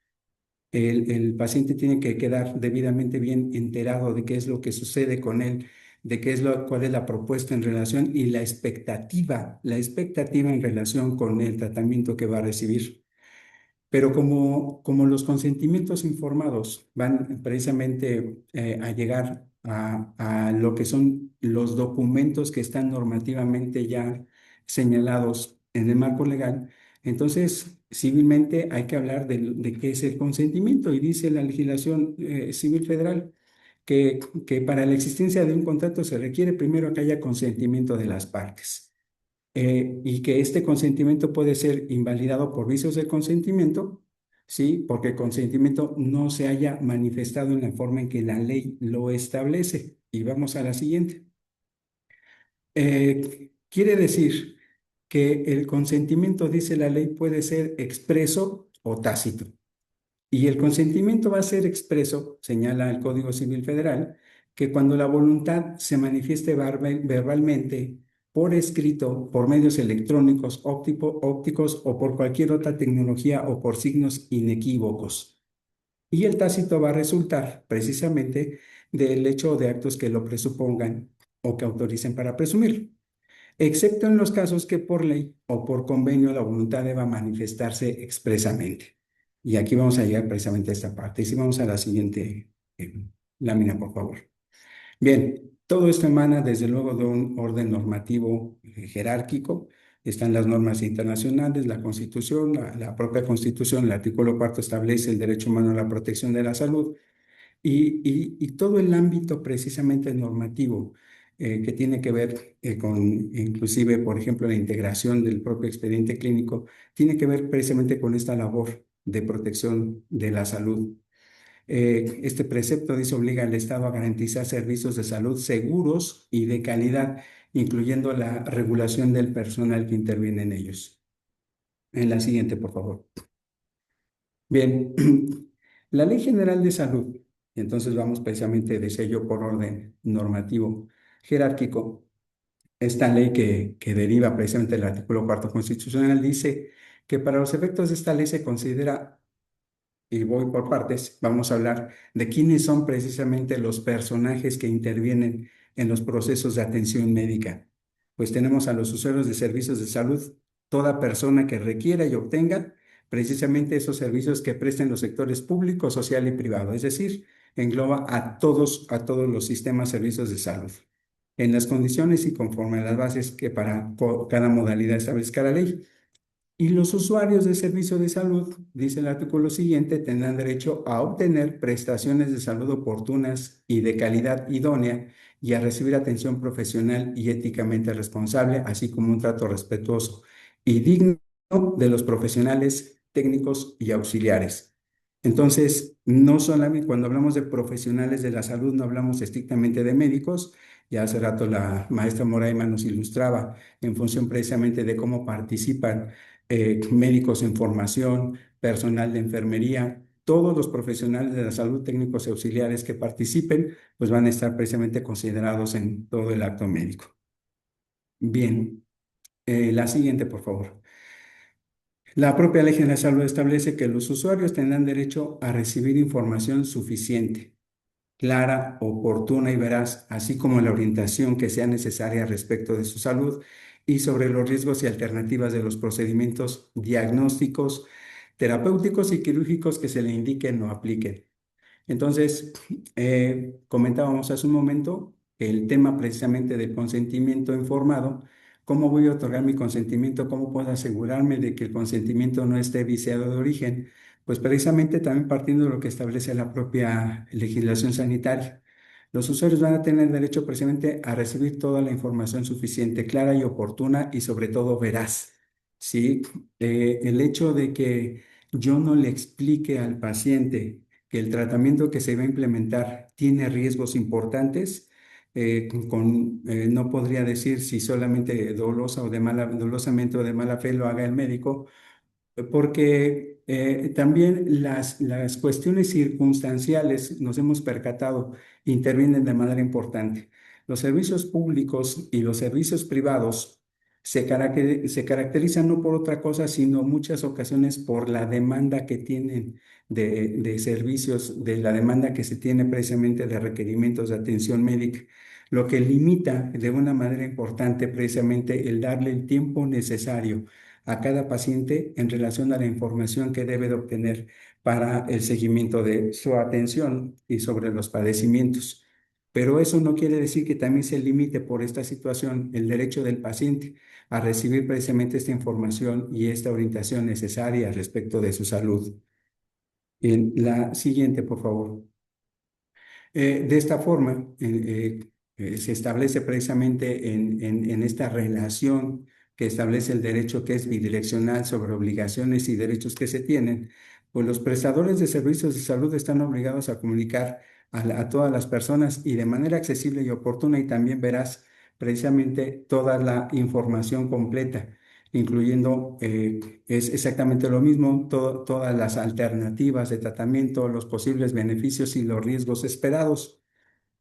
El paciente tiene que quedar debidamente bien enterado de qué es lo que sucede con él, de cuál es la propuesta en relación y la expectativa en relación con el tratamiento que va a recibir. Pero como los consentimientos informados van precisamente a llegar a lo que son los documentos que están normativamente ya señalados en el marco legal, entonces civilmente hay que hablar de qué es el consentimiento y dice la legislación civil federal que para la existencia de un contrato se requiere primero que haya consentimiento de las partes y que este consentimiento puede ser invalidado por vicios de consentimiento, ¿sí? Porque el consentimiento no se haya manifestado en la forma en que la ley lo establece. Y vamos a la siguiente. Quiere decir que el consentimiento, dice la ley, puede ser expreso o tácito. Y el consentimiento va a ser expreso, señala el Código Civil Federal, que cuando la voluntad se manifieste verbalmente, por escrito, por medios electrónicos, ópticos o por cualquier otra tecnología o por signos inequívocos. Y el tácito va a resultar precisamente del hecho de actos que lo presupongan o que autoricen para presumir, excepto en los casos que por ley o por convenio la voluntad deba manifestarse expresamente. Y aquí vamos a llegar precisamente a esta parte. Y si vamos a la siguiente lámina, por favor. Bien, todo esto emana desde luego de un orden normativo jerárquico. Están las normas internacionales, la Constitución, la propia Constitución, el artículo 4 establece el derecho humano a la protección de la salud y todo el ámbito precisamente normativo que tiene que ver con, inclusive, por ejemplo, la integración del propio expediente clínico, tiene que ver precisamente con esta labor de protección de la salud. Este precepto dice obliga al Estado a garantizar servicios de salud seguros y de calidad, incluyendo la regulación del personal que interviene en ellos. En la siguiente, por favor. Bien, la Ley General de Salud, y entonces vamos precisamente de sello por orden normativo jerárquico. Esta ley que deriva precisamente del artículo 4 constitucional dice que para los efectos de esta ley se considera, y voy por partes, vamos a hablar de quiénes son precisamente los personajes que intervienen en los procesos de atención médica. Pues tenemos a los usuarios de servicios de salud, toda persona que requiera y obtenga precisamente esos servicios que presten los sectores público, social y privado, es decir, engloba a todos los sistemas servicios de salud, en las condiciones y conforme a las bases que para cada modalidad establezca la ley. Y los usuarios de servicio de salud, dice el artículo siguiente, tendrán derecho a obtener prestaciones de salud oportunas y de calidad idónea y a recibir atención profesional y éticamente responsable, así como un trato respetuoso y digno de los profesionales técnicos y auxiliares. Entonces, no solamente cuando hablamos de profesionales de la salud, no hablamos estrictamente de médicos. Ya hace rato la maestra Moraima nos ilustraba en función precisamente de cómo participan médicos en formación, personal de enfermería, todos los profesionales de la salud, técnicos y auxiliares que participen, pues van a estar precisamente considerados en todo el acto médico. Bien, la siguiente, por favor. La propia Ley General de Salud establece que los usuarios tendrán derecho a recibir información suficiente, clara, oportuna y veraz, así como la orientación que sea necesaria respecto de su salud y sobre los riesgos y alternativas de los procedimientos diagnósticos, terapéuticos y quirúrgicos que se le indiquen o apliquen. Entonces, comentábamos hace un momento el tema precisamente del consentimiento informado. ¿Cómo voy a otorgar mi consentimiento? ¿Cómo puedo asegurarme de que el consentimiento no esté viciado de origen? Pues precisamente también partiendo de lo que establece la propia legislación sanitaria. Los usuarios van a tener derecho precisamente a recibir toda la información suficiente, clara y oportuna y sobre todo veraz. ¿Sí? El hecho de que yo no le explique al paciente que el tratamiento que se va a implementar tiene riesgos importantes, no podría decir si solamente dolosa o de mala, dolosamente o de mala fe lo haga el médico, porque también las cuestiones circunstanciales, nos hemos percatado, intervienen de manera importante. Los servicios públicos y los servicios privados se caracterizan no por otra cosa, sino muchas ocasiones por la demanda que tienen de servicios, de la demanda que se tiene precisamente de requerimientos de atención médica, lo que limita de una manera importante precisamente el darle el tiempo necesario a cada paciente en relación a la información que debe de obtener para el seguimiento de su atención y sobre los padecimientos. Pero eso no quiere decir que también se limite por esta situación el derecho del paciente a recibir precisamente esta información y esta orientación necesaria respecto de su salud. En la siguiente, por favor. De esta forma, se establece precisamente en esta relación que establece el derecho que es bidireccional sobre obligaciones y derechos que se tienen, pues los prestadores de servicios de salud están obligados a comunicar a todas las personas y de manera accesible y oportuna y también verás precisamente toda la información completa, incluyendo, es exactamente lo mismo, todas las alternativas de tratamiento, los posibles beneficios y los riesgos esperados.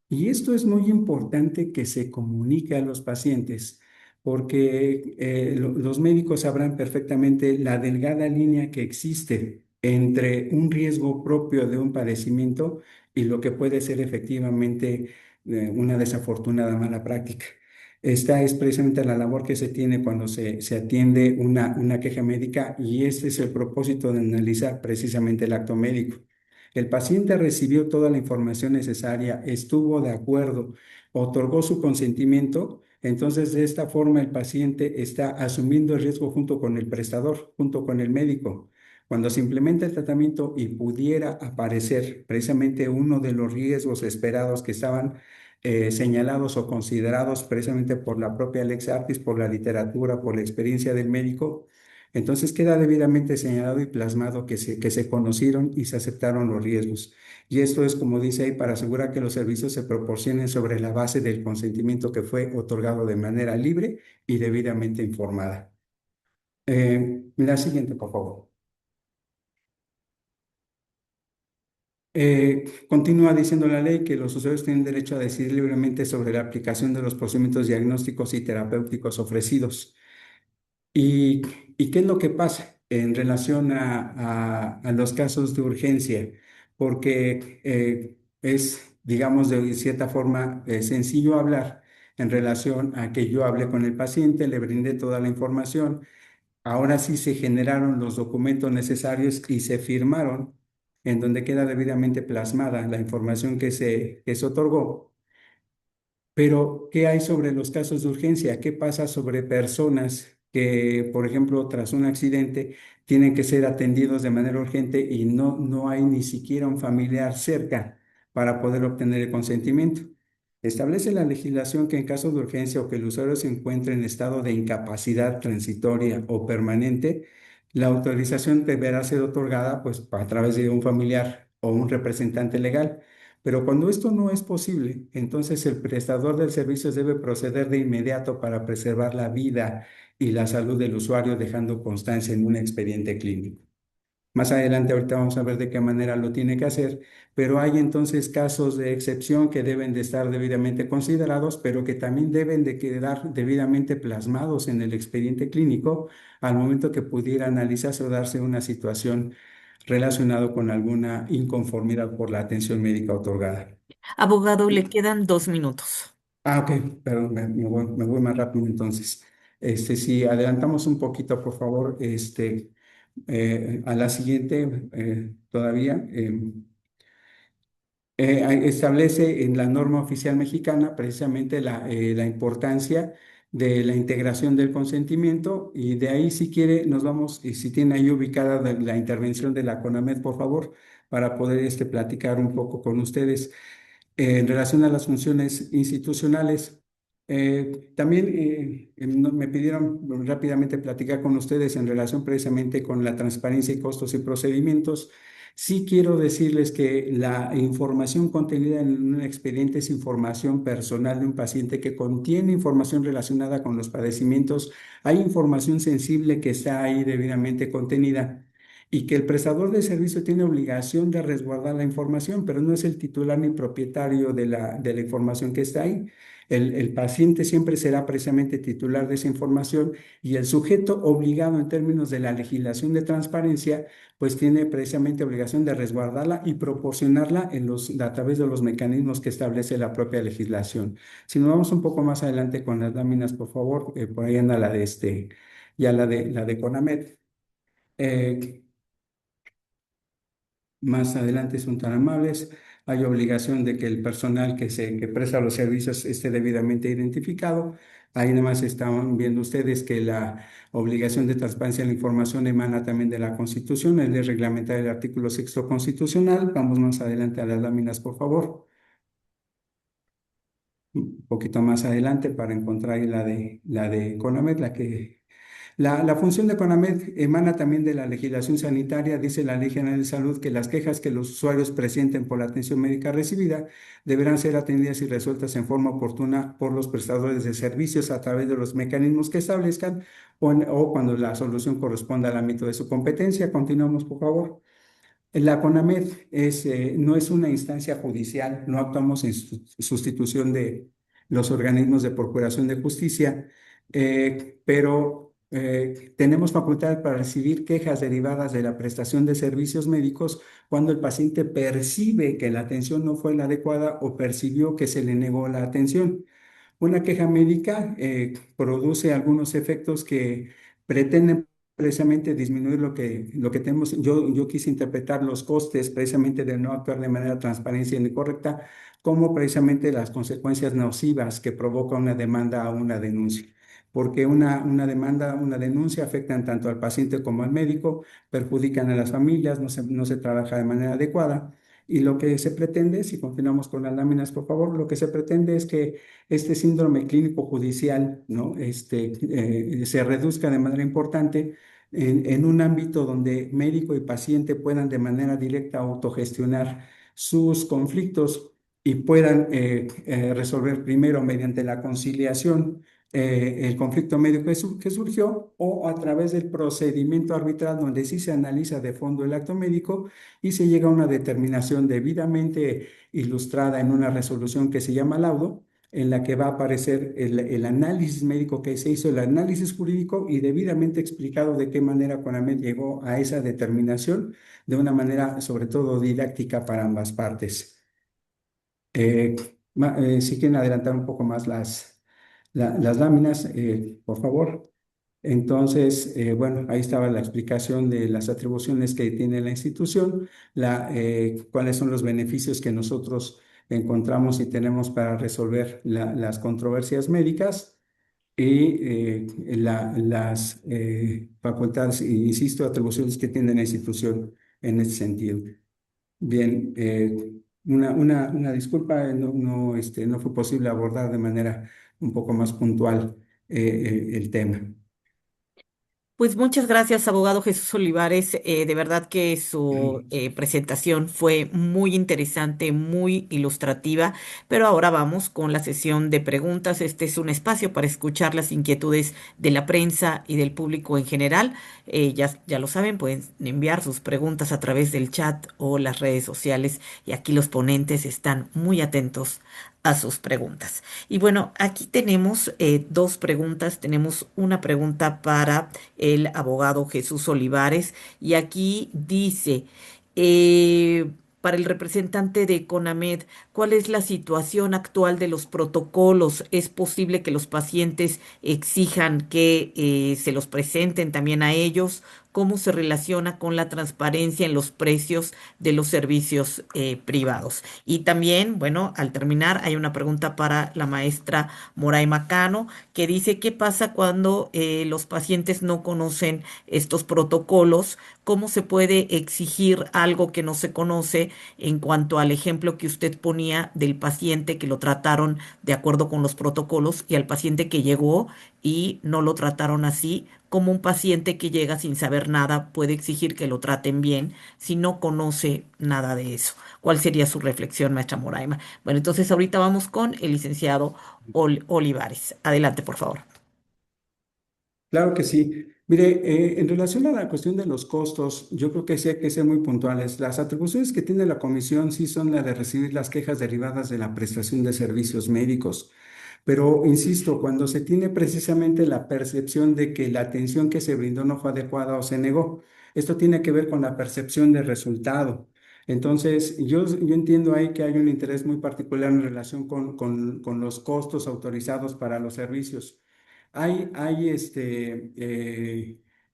Y esto es muy importante que se comunique a los pacientes, porque los médicos sabrán perfectamente la delgada línea que existe entre un riesgo propio de un padecimiento y lo que puede ser efectivamente una desafortunada mala práctica. Esta es precisamente la labor que se tiene cuando se atiende una queja médica y este es el propósito de analizar precisamente el acto médico. El paciente recibió toda la información necesaria, estuvo de acuerdo, otorgó su consentimiento, entonces de esta forma el paciente está asumiendo el riesgo junto con el prestador, junto con el médico. Cuando se implementa el tratamiento y pudiera aparecer precisamente uno de los riesgos esperados que estaban señalados o considerados precisamente por la propia Lex Artis, por la literatura, por la experiencia del médico, entonces queda debidamente señalado y plasmado que se conocieron y se aceptaron los riesgos. Y esto es, como dice ahí, para asegurar que los servicios se proporcionen sobre la base del consentimiento que fue otorgado de manera libre y debidamente informada. La siguiente, por favor. Continúa diciendo la ley que los usuarios tienen derecho a decidir libremente sobre la aplicación de los procedimientos diagnósticos y terapéuticos ofrecidos. ¿Y, y qué es lo que pasa en relación a los casos de urgencia? Porque es, digamos, de cierta forma sencillo hablar en relación a que yo hablé con el paciente, le brindé toda la información, ahora sí se generaron los documentos necesarios y se firmaron en donde queda debidamente plasmada la información que se otorgó. Pero, ¿qué hay sobre los casos de urgencia? ¿Qué pasa sobre personas que, por ejemplo, tras un accidente, tienen que ser atendidos de manera urgente y no hay ni siquiera un familiar cerca para poder obtener el consentimiento? Establece la legislación que en caso de urgencia o que el usuario se encuentre en estado de incapacidad transitoria o permanente, la autorización deberá ser otorgada pues, a través de un familiar o un representante legal. Pero cuando esto no es posible, entonces el prestador del servicio debe proceder de inmediato para preservar la vida y la salud del usuario, dejando constancia en un expediente clínico. Más adelante, ahorita vamos a ver de qué manera lo tiene que hacer, pero hay entonces casos de excepción que deben de estar debidamente considerados, pero que también deben de quedar debidamente plasmados en el expediente clínico al momento que pudiera analizarse o darse una situación relacionada con alguna inconformidad por la atención médica otorgada. Abogado, le quedan 2 minutos. Ok, perdón, me voy más rápido entonces. Si adelantamos un poquito, por favor, a la siguiente todavía. Establece en la norma oficial mexicana precisamente la importancia de la integración del consentimiento y de ahí si quiere nos vamos, y si tiene ahí ubicada la intervención de la CONAMED, por favor, para poder platicar un poco con ustedes en relación a las funciones institucionales. También me pidieron rápidamente platicar con ustedes en relación precisamente con la transparencia y costos y procedimientos. Sí quiero decirles que la información contenida en un expediente es información personal de un paciente que contiene información relacionada con los padecimientos. Hay información sensible que está ahí debidamente contenida y que el prestador de servicio tiene obligación de resguardar la información, pero no es el titular ni propietario de la información que está ahí. El paciente siempre será precisamente titular de esa información y el sujeto obligado en términos de la legislación de transparencia, pues tiene precisamente obligación de resguardarla y proporcionarla a través de los mecanismos que establece la propia legislación. Si nos vamos un poco más adelante con las láminas, por favor, por ahí anda ya la de CONAMED. Más adelante son tan amables. Hay obligación de que el personal que presta los servicios esté debidamente identificado. Ahí además están viendo ustedes que la obligación de transparencia de la información emana también de la Constitución, es de reglamentar el artículo 6º constitucional. Vamos más adelante a las láminas, por favor. Un poquito más adelante para encontrar ahí la de CONAMED, la función de CONAMED emana también de la legislación sanitaria. Dice la Ley General de Salud que las quejas que los usuarios presenten por la atención médica recibida deberán ser atendidas y resueltas en forma oportuna por los prestadores de servicios a través de los mecanismos que establezcan o cuando la solución corresponda al ámbito de su competencia. Continuamos, por favor. La CONAMED no es una instancia judicial, no actuamos en sustitución de los organismos de procuración de justicia, pero tenemos facultad para recibir quejas derivadas de la prestación de servicios médicos cuando el paciente percibe que la atención no fue la adecuada o percibió que se le negó la atención. Una queja médica produce algunos efectos que pretenden precisamente disminuir lo que tenemos. Yo quise interpretar los costes precisamente de no actuar de manera transparente y correcta como precisamente las consecuencias nocivas que provoca una demanda o una denuncia. Porque una demanda, una denuncia afectan tanto al paciente como al médico, perjudican a las familias, no se trabaja de manera adecuada. Y lo que se pretende, si continuamos con las láminas, por favor, lo que se pretende es que este síndrome clínico judicial, ¿no? Se reduzca de manera importante en un ámbito donde médico y paciente puedan de manera directa autogestionar sus conflictos y puedan resolver primero mediante la conciliación el conflicto médico que surgió o a través del procedimiento arbitral donde sí se analiza de fondo el acto médico y se llega a una determinación debidamente ilustrada en una resolución que se llama laudo, en la que va a aparecer el análisis médico que se hizo, el análisis jurídico y debidamente explicado de qué manera CONAMED llegó a esa determinación de una manera sobre todo didáctica para ambas partes. Si quieren adelantar un poco más las láminas, por favor. Entonces, bueno, ahí estaba la explicación de las atribuciones que tiene la institución, cuáles son los beneficios que nosotros encontramos y tenemos para resolver las controversias médicas y las facultades, insisto, atribuciones que tiene la institución en ese sentido. Bien, una disculpa, no fue posible abordar de manera un poco más puntual el tema. Pues muchas gracias, abogado Jesús Olivares. De verdad que su presentación fue muy interesante, muy ilustrativa, pero ahora vamos con la sesión de preguntas. Este es un espacio para escuchar las inquietudes de la prensa y del público en general. Ya lo saben, pueden enviar sus preguntas a través del chat o las redes sociales y aquí los ponentes están muy atentos a sus preguntas. Y bueno, aquí tenemos dos preguntas. Tenemos una pregunta para el abogado Jesús Olivares y aquí dice, para el representante de CONAMED, ¿Cuál es la situación actual de los protocolos? ¿Es posible que los pacientes exijan que se los presenten también a ellos? ¿Cómo se relaciona con la transparencia en los precios de los servicios privados? Y también, bueno, al terminar, hay una pregunta para la maestra Moraima Cano, que dice, ¿qué pasa cuando los pacientes no conocen estos protocolos? ¿Cómo se puede exigir algo que no se conoce en cuanto al ejemplo que usted ponía del paciente que lo trataron de acuerdo con los protocolos y al paciente que llegó y no lo trataron así? Como un paciente que llega sin saber nada puede exigir que lo traten bien si no conoce nada de eso? ¿Cuál sería su reflexión, maestra Moraima? Bueno, entonces ahorita vamos con el licenciado Olivares. Adelante, por favor. Claro que sí. Mire, en relación a la cuestión de los costos, yo creo que sí hay que ser muy puntuales. Las atribuciones que tiene la comisión sí son las de recibir las quejas derivadas de la prestación de servicios médicos. Pero, insisto, cuando se tiene precisamente la percepción de que la atención que se brindó no fue adecuada o se negó, esto tiene que ver con la percepción de resultado. Entonces, yo entiendo ahí que hay un interés muy particular en relación con los costos autorizados para los servicios. Hay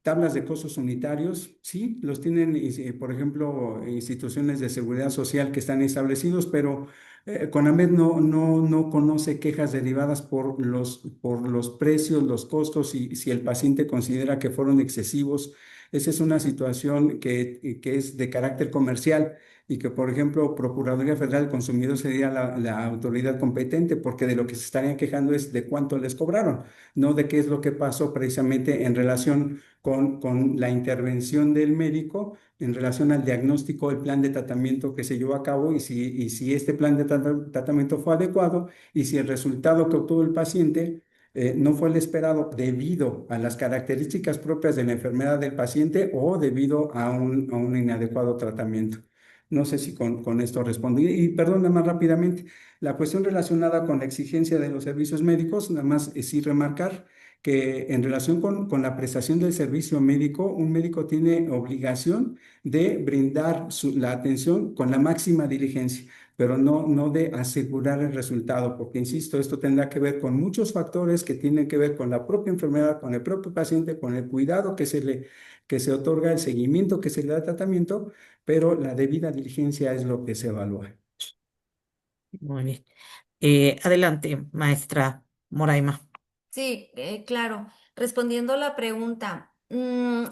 tablas de costos unitarios, sí, los tienen, por ejemplo, instituciones de seguridad social que están establecidos, pero CONAMED no conoce quejas derivadas por los precios, los costos y si el paciente considera que fueron excesivos. Esa es una situación que es de carácter comercial y que, por ejemplo, Procuraduría Federal del Consumidor sería la autoridad competente, porque de lo que se estarían quejando es de cuánto les cobraron, no de qué es lo que pasó precisamente en relación con la intervención del médico, en relación al diagnóstico, el plan de tratamiento que se llevó a cabo y si este plan de tratamiento fue adecuado y si el resultado que obtuvo el paciente no fue el esperado debido a las características propias de la enfermedad del paciente o debido a un inadecuado tratamiento. No sé si con esto respondí. Y perdón, nada más rápidamente, la cuestión relacionada con la exigencia de los servicios médicos, nada más sí remarcar que en relación con la prestación del servicio médico, un médico tiene obligación de brindar la atención con la máxima diligencia, pero no de asegurar el resultado, porque insisto, esto tendrá que ver con muchos factores que tienen que ver con la propia enfermedad, con el propio paciente, con el cuidado que se otorga, el seguimiento que se le da al tratamiento, pero la debida diligencia es lo que se evalúa. Muy bien. Adelante, maestra Moraima. Sí, claro. Respondiendo a la pregunta, el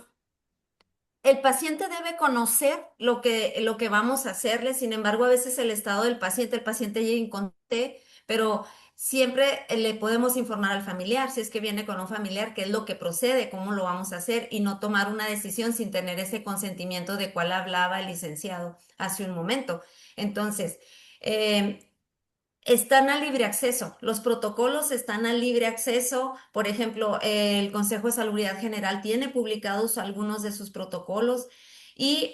paciente debe conocer lo que vamos a hacerle. Sin embargo, a veces el estado del el paciente llega inconsciente, pero siempre le podemos informar al familiar, si es que viene con un familiar, qué es lo que procede, cómo lo vamos a hacer y no tomar una decisión sin tener ese consentimiento de cual hablaba el licenciado hace un momento. Entonces, eh, están a libre acceso, los protocolos están a libre acceso. Por ejemplo, el Consejo de Salubridad General tiene publicados algunos de sus protocolos y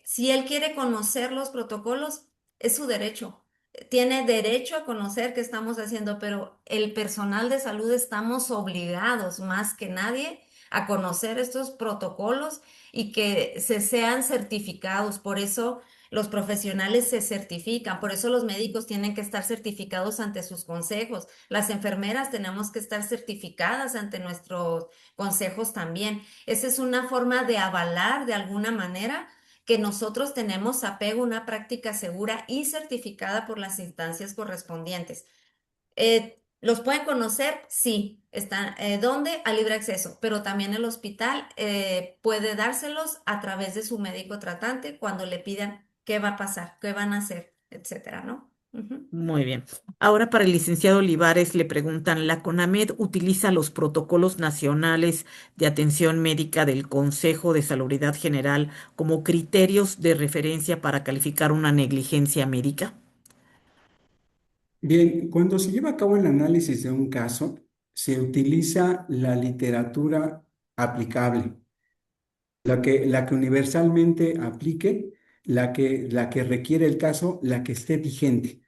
si él quiere conocer los protocolos, es su derecho. Tiene derecho a conocer qué estamos haciendo, pero el personal de salud estamos obligados más que nadie a conocer estos protocolos y que se sean certificados. Por eso los profesionales se certifican, por eso los médicos tienen que estar certificados ante sus consejos. Las enfermeras tenemos que estar certificadas ante nuestros consejos también. Esa es una forma de avalar de alguna manera que nosotros tenemos apego a una práctica segura y certificada por las instancias correspondientes. ¿Los pueden conocer? Sí. Están, ¿dónde? A libre acceso, pero también el hospital puede dárselos a través de su médico tratante cuando le pidan qué va a pasar, qué van a hacer, etcétera, ¿no? Ujú. Muy bien. Ahora para el licenciado Olivares le preguntan, ¿la CONAMED utiliza los protocolos nacionales de atención médica del Consejo de Salubridad General como criterios de referencia para calificar una negligencia médica? Bien, cuando se lleva a cabo el análisis de un caso, se utiliza la literatura aplicable, la que universalmente aplique, la que requiere el caso, la que esté vigente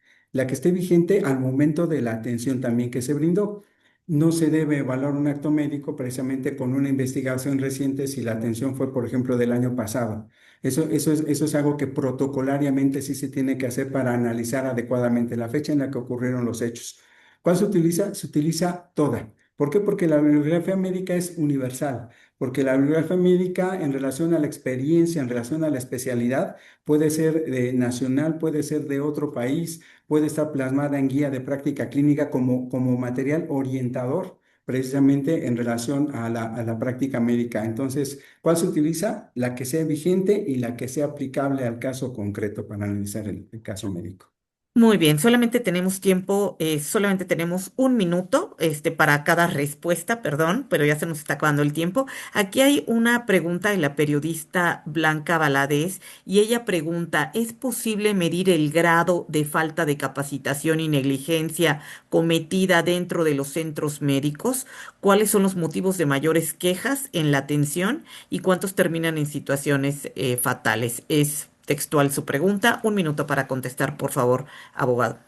al momento de la atención también que se brindó. no se debe evaluar un acto médico precisamente con una investigación reciente si la atención fue, por ejemplo, del año pasado. Eso es algo que protocolariamente sí se tiene que hacer para analizar adecuadamente la fecha en la que ocurrieron los hechos. ¿Cuál se utiliza? Se utiliza toda. ¿Por qué? Porque la bibliografía médica es universal, porque la bibliografía médica en relación a la experiencia, en relación a la especialidad, puede ser nacional, puede ser de otro país, puede estar plasmada en guía de práctica clínica como material orientador precisamente en relación a la práctica médica. Entonces, ¿cuál se utiliza? La que sea vigente y la que sea aplicable al caso concreto para analizar el caso médico. Muy bien, solamente tenemos tiempo, solamente tenemos un minuto, para cada respuesta, perdón, pero ya se nos está acabando el tiempo. Aquí hay una pregunta de la periodista Blanca Valadez y ella pregunta, ¿es posible medir el grado de falta de capacitación y negligencia cometida dentro de los centros médicos? ¿Cuáles son los motivos de mayores quejas en la atención y cuántos terminan en situaciones fatales? Es textual su pregunta. Un minuto para contestar, por favor, abogado.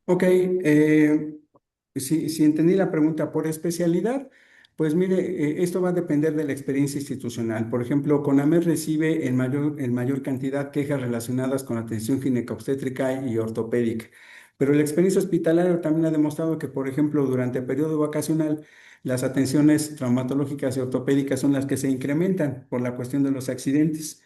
Ok, si entendí la pregunta por especialidad, pues mire, esto va a depender de la experiencia institucional. Por ejemplo, CONAMED recibe en mayor cantidad quejas relacionadas con atención ginecobstétrica y ortopédica, pero la experiencia hospitalaria también ha demostrado que, por ejemplo, durante el periodo vacacional, las atenciones traumatológicas y ortopédicas son las que se incrementan por la cuestión de los accidentes.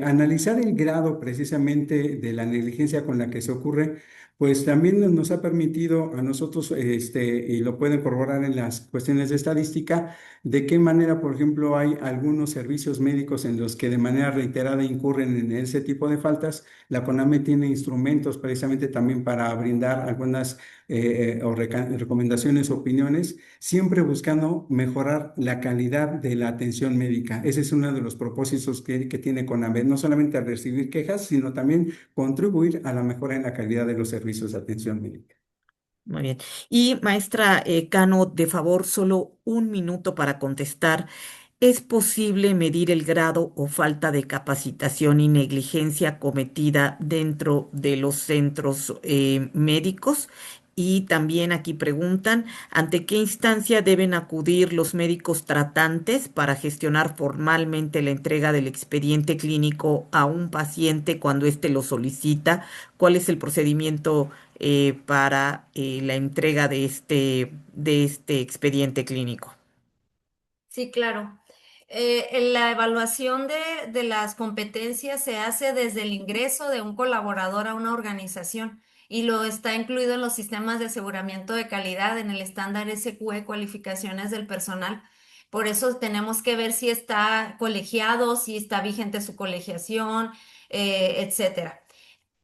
Analizar el grado precisamente de la negligencia con la que se ocurre pues también nos ha permitido a nosotros, y lo pueden corroborar en las cuestiones de estadística, de qué manera, por ejemplo, hay algunos servicios médicos en los que de manera reiterada incurren en ese tipo de faltas. La CONAME tiene instrumentos precisamente también para brindar algunas recomendaciones, opiniones, siempre buscando mejorar la calidad de la atención médica. Ese es uno de los propósitos que tiene CONAME, no solamente al recibir quejas, sino también contribuir a la mejora en la calidad de los servicios de atención médica. Muy bien. Y maestra Cano, de favor, solo un minuto para contestar. ¿Es posible medir el grado o falta de capacitación y negligencia cometida dentro de los centros médicos? Y también aquí preguntan, ¿ante qué instancia deben acudir los médicos tratantes para gestionar formalmente la entrega del expediente clínico a un paciente cuando éste lo solicita? ¿Cuál es el procedimiento para la entrega de este expediente clínico? Sí, claro. La evaluación de las competencias se hace desde el ingreso de un colaborador a una organización y lo está incluido en los sistemas de aseguramiento de calidad, en el estándar SQE, cualificaciones del personal. Por eso tenemos que ver si está colegiado, si está vigente su colegiación, etcétera.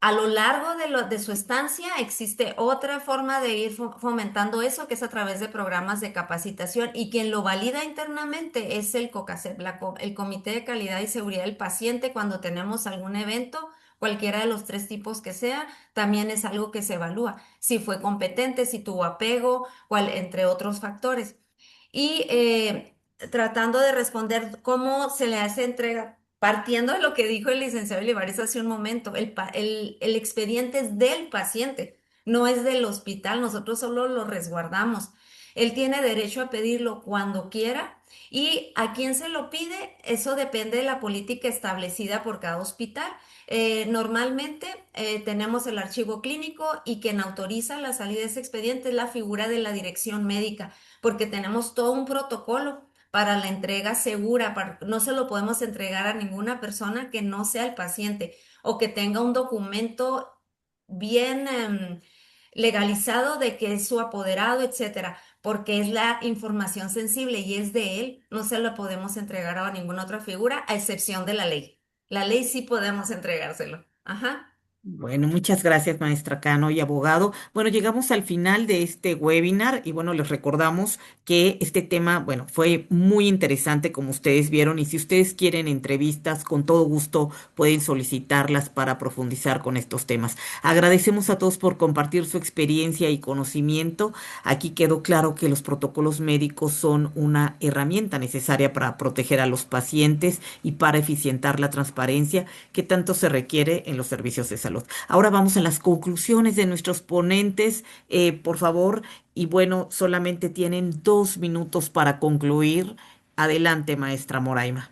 A lo largo de su estancia existe otra forma de ir fomentando eso, que es a través de programas de capacitación y quien lo valida internamente es el COCACEP, el Comité de Calidad y Seguridad del Paciente. Cuando tenemos algún evento, cualquiera de los tres tipos que sea, también es algo que se evalúa. Si fue competente, si tuvo apego, entre otros factores. Y tratando de responder cómo se le hace entrega. Partiendo de lo que dijo el licenciado Olivares hace un momento, el expediente es del paciente, no es del hospital, nosotros solo lo resguardamos. Él tiene derecho a pedirlo cuando quiera y a quién se lo pide, eso depende de la política establecida por cada hospital. Normalmente tenemos el archivo clínico y quien autoriza la salida de ese expediente es la figura de la dirección médica, porque tenemos todo un protocolo para la entrega segura. No se lo podemos entregar a ninguna persona que no sea el paciente o que tenga un documento bien legalizado de que es su apoderado, etcétera, porque es la información sensible y es de él. No se lo podemos entregar a ninguna otra figura, a excepción de la ley. La ley sí podemos entregárselo. Ajá. Bueno, muchas gracias, maestra Cano y abogado. Bueno, llegamos al final de este webinar y bueno, les recordamos que este tema, bueno, fue muy interesante como ustedes vieron y si ustedes quieren entrevistas, con todo gusto pueden solicitarlas para profundizar con estos temas. Agradecemos a todos por compartir su experiencia y conocimiento. Aquí quedó claro que los protocolos médicos son una herramienta necesaria para proteger a los pacientes y para eficientar la transparencia que tanto se requiere en los servicios de salud. salud. Ahora vamos a las conclusiones de nuestros ponentes, por favor, y bueno, solamente tienen 2 minutos para concluir. Adelante, maestra Moraima.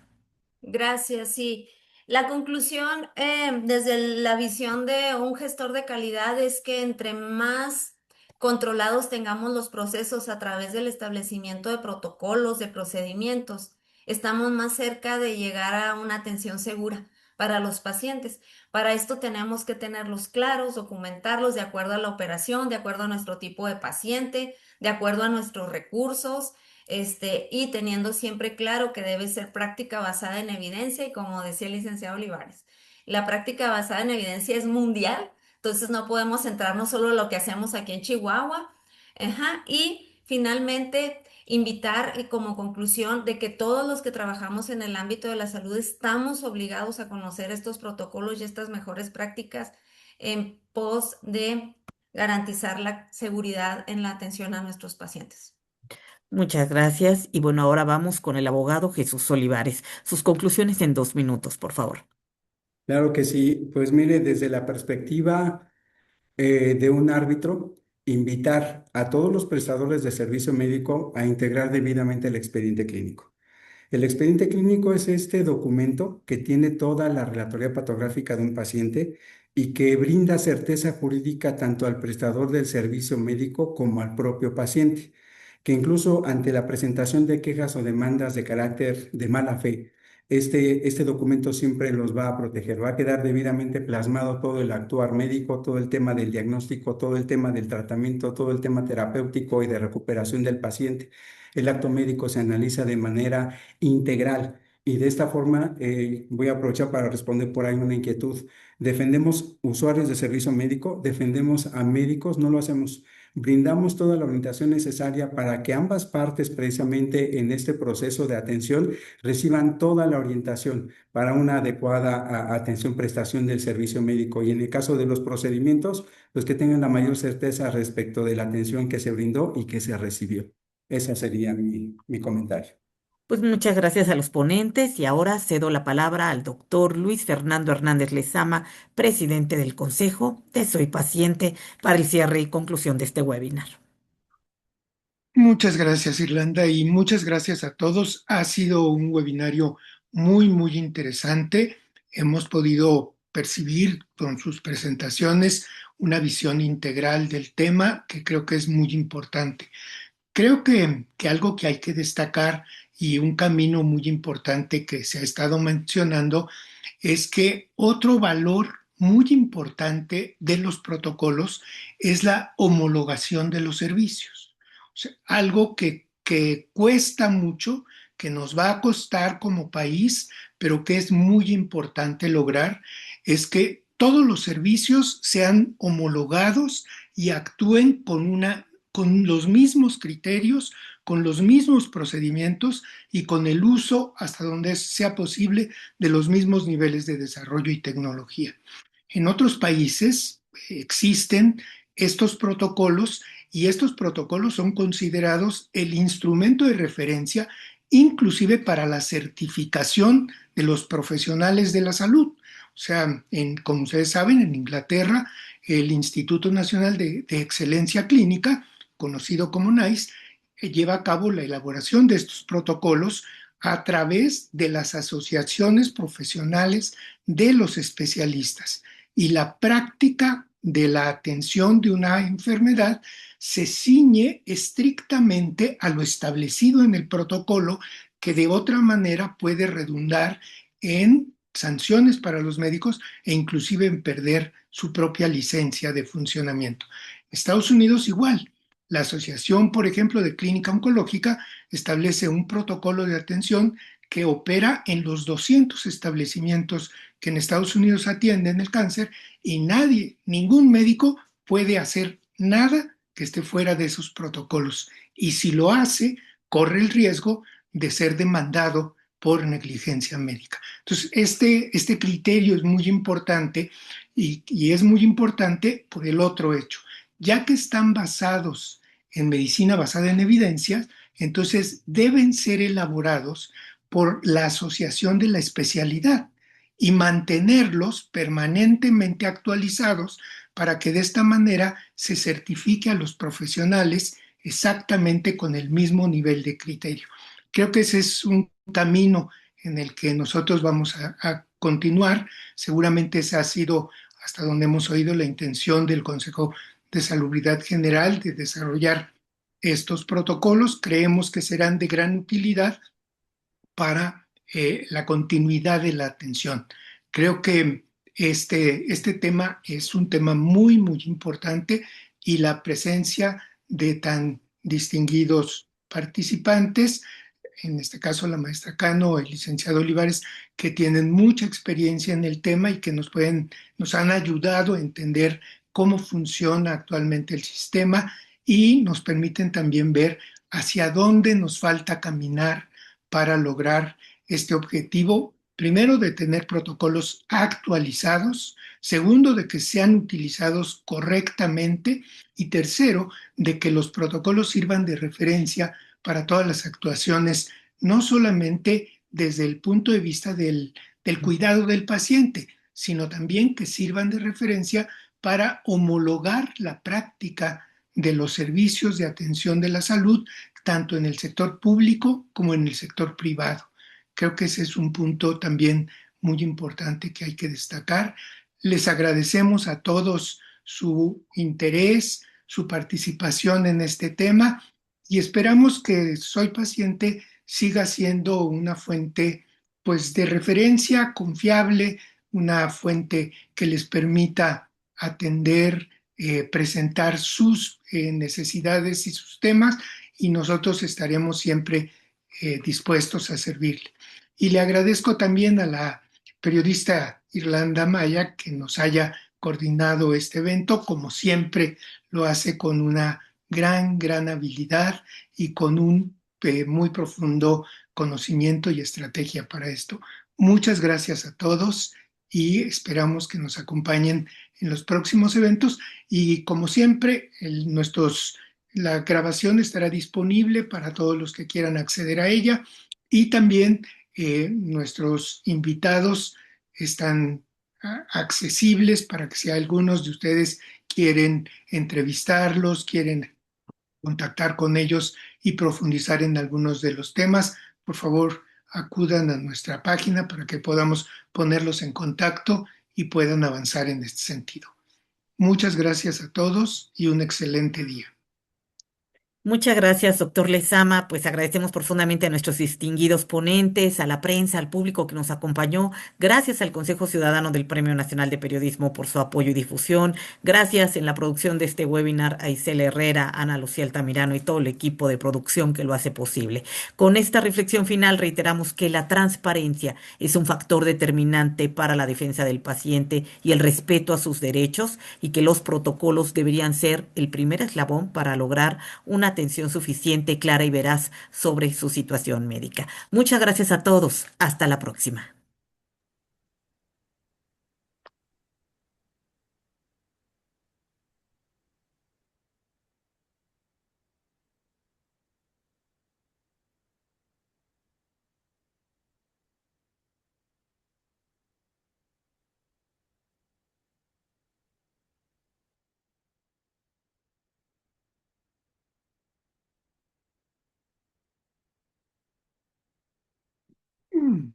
Gracias, sí. La conclusión desde la visión de un gestor de calidad es que entre más controlados tengamos los procesos a través del establecimiento de protocolos, de procedimientos, estamos más cerca de llegar a una atención segura para los pacientes. Para esto tenemos que tenerlos claros, documentarlos de acuerdo a la operación, de acuerdo a nuestro tipo de paciente, de acuerdo a nuestros recursos, y teniendo siempre claro que debe ser práctica basada en evidencia y como decía el licenciado Olivares, la práctica basada en evidencia es mundial, entonces no podemos centrarnos solo en lo que hacemos aquí en Chihuahua. Ajá. Y finalmente, invitar como conclusión de que todos los que trabajamos en el ámbito de la salud estamos obligados a conocer estos protocolos y estas mejores prácticas en pos de garantizar la seguridad en la atención a nuestros pacientes. Muchas gracias. Y bueno, ahora vamos con el abogado Jesús Olivares. Sus conclusiones en 2 minutos, por favor. Claro que sí. Pues mire, desde la perspectiva de un árbitro, invitar a todos los prestadores de servicio médico a integrar debidamente el expediente clínico. El expediente clínico es este documento que tiene toda la relatoría patográfica de un paciente y que brinda certeza jurídica tanto al prestador del servicio médico como al propio paciente, que incluso ante la presentación de quejas o demandas de carácter de mala fe, este documento siempre los va a proteger. Va a quedar debidamente plasmado todo el actuar médico, todo el tema del diagnóstico, todo el tema del tratamiento, todo el tema terapéutico y de recuperación del paciente. El acto médico se analiza de manera integral. Y de esta forma, voy a aprovechar para responder por ahí una inquietud. ¿Defendemos usuarios de servicio médico? ¿Defendemos a médicos? No lo hacemos. Brindamos toda la orientación necesaria para que ambas partes, precisamente en este proceso de atención, reciban toda la orientación para una adecuada atención, prestación del servicio médico. Y en el caso de los procedimientos, pues que tengan la mayor certeza respecto de la atención que se brindó y que se recibió. Ese sería mi comentario. Pues muchas gracias a los ponentes y ahora cedo la palabra al doctor Luis Fernando Hernández Lezama, presidente del Consejo de Soy Paciente, para el cierre y conclusión de este webinar. Muchas gracias, Irlanda, y muchas gracias a todos. Ha sido un webinario muy, muy interesante. Hemos podido percibir con sus presentaciones una visión integral del tema que creo que es muy importante. Creo que algo que hay que destacar y un camino muy importante que se ha estado mencionando es que otro valor muy importante de los protocolos es la homologación de los servicios. O sea, algo que cuesta mucho, que nos va a costar como país, pero que es muy importante lograr, es que todos los servicios sean homologados y actúen con los mismos criterios, con los mismos procedimientos y con el uso, hasta donde sea posible, de los mismos niveles de desarrollo y tecnología. En otros países existen estos protocolos y estos protocolos son considerados el instrumento de referencia inclusive para la certificación de los profesionales de la salud. O sea, como ustedes saben, en Inglaterra, el Instituto Nacional de Excelencia Clínica, conocido como NICE, lleva a cabo la elaboración de estos protocolos a través de las asociaciones profesionales de los especialistas. Y la práctica de la atención de una enfermedad se ciñe estrictamente a lo establecido en el protocolo, que de otra manera puede redundar en sanciones para los médicos e inclusive en perder su propia licencia de funcionamiento. En Estados Unidos igual. La Asociación, por ejemplo, de Clínica Oncológica establece un protocolo de atención que opera en los 200 establecimientos que en Estados Unidos atienden el cáncer y ningún médico puede hacer nada que esté fuera de esos protocolos. Y si lo hace, corre el riesgo de ser demandado por negligencia médica. Entonces, este criterio es muy importante y es muy importante por el otro hecho. Ya que están basados en medicina basada en evidencias, entonces deben ser elaborados por la Asociación de la Especialidad y mantenerlos permanentemente actualizados para que de esta manera se certifique a los profesionales exactamente con el mismo nivel de criterio. Creo que ese es un camino en el que nosotros vamos a continuar. Seguramente esa ha sido, hasta donde hemos oído, la intención del Consejo de Salubridad General de desarrollar estos protocolos. Creemos que serán de gran utilidad para la continuidad de la atención. Creo que este tema es un tema muy, muy importante y la presencia de tan distinguidos participantes, en este caso la maestra Cano, el licenciado Olivares, que tienen mucha experiencia en el tema y que nos han ayudado a entender cómo funciona actualmente el sistema y nos permiten también ver hacia dónde nos falta caminar para lograr este objetivo, primero de tener protocolos actualizados, segundo de que sean utilizados correctamente y tercero de que los protocolos sirvan de referencia para todas las actuaciones, no solamente desde el punto de vista del cuidado del paciente, sino también que sirvan de referencia para homologar la práctica de los servicios de atención de la salud, tanto en el sector público como en el sector privado. Creo que ese es un punto también muy importante que hay que destacar. Les agradecemos a todos su interés, su participación en este tema y esperamos que Soy Paciente siga siendo una fuente pues de referencia confiable, una fuente que les permita atender, presentar sus necesidades y sus temas y nosotros estaremos siempre dispuestos a servirle. Y le agradezco también a la periodista Irlanda Maya que nos haya coordinado este evento, como siempre lo hace con una gran habilidad y con un muy profundo conocimiento y estrategia para esto. Muchas gracias a todos y esperamos que nos acompañen en los próximos eventos y como siempre la grabación estará disponible para todos los que quieran acceder a ella y también nuestros invitados están accesibles para que si algunos de ustedes quieren entrevistarlos, quieren contactar con ellos y profundizar en algunos de los temas, por favor acudan a nuestra página para que podamos ponerlos en contacto y puedan avanzar en este sentido. Muchas gracias a todos y un excelente día. Muchas gracias, doctor Lezama. Pues agradecemos profundamente a nuestros distinguidos ponentes, a la prensa, al público que nos acompañó. Gracias al Consejo Ciudadano del Premio Nacional de Periodismo por su apoyo y difusión. Gracias en la producción de este webinar a Isela Herrera, Ana Lucía Altamirano y todo el equipo de producción que lo hace posible. Con esta reflexión final reiteramos que la transparencia es un factor determinante para la defensa del paciente y el respeto a sus derechos y que los protocolos deberían ser el primer eslabón para lograr una atención suficiente, clara y veraz sobre su situación médica. Muchas gracias a todos. Hasta la próxima. Mm.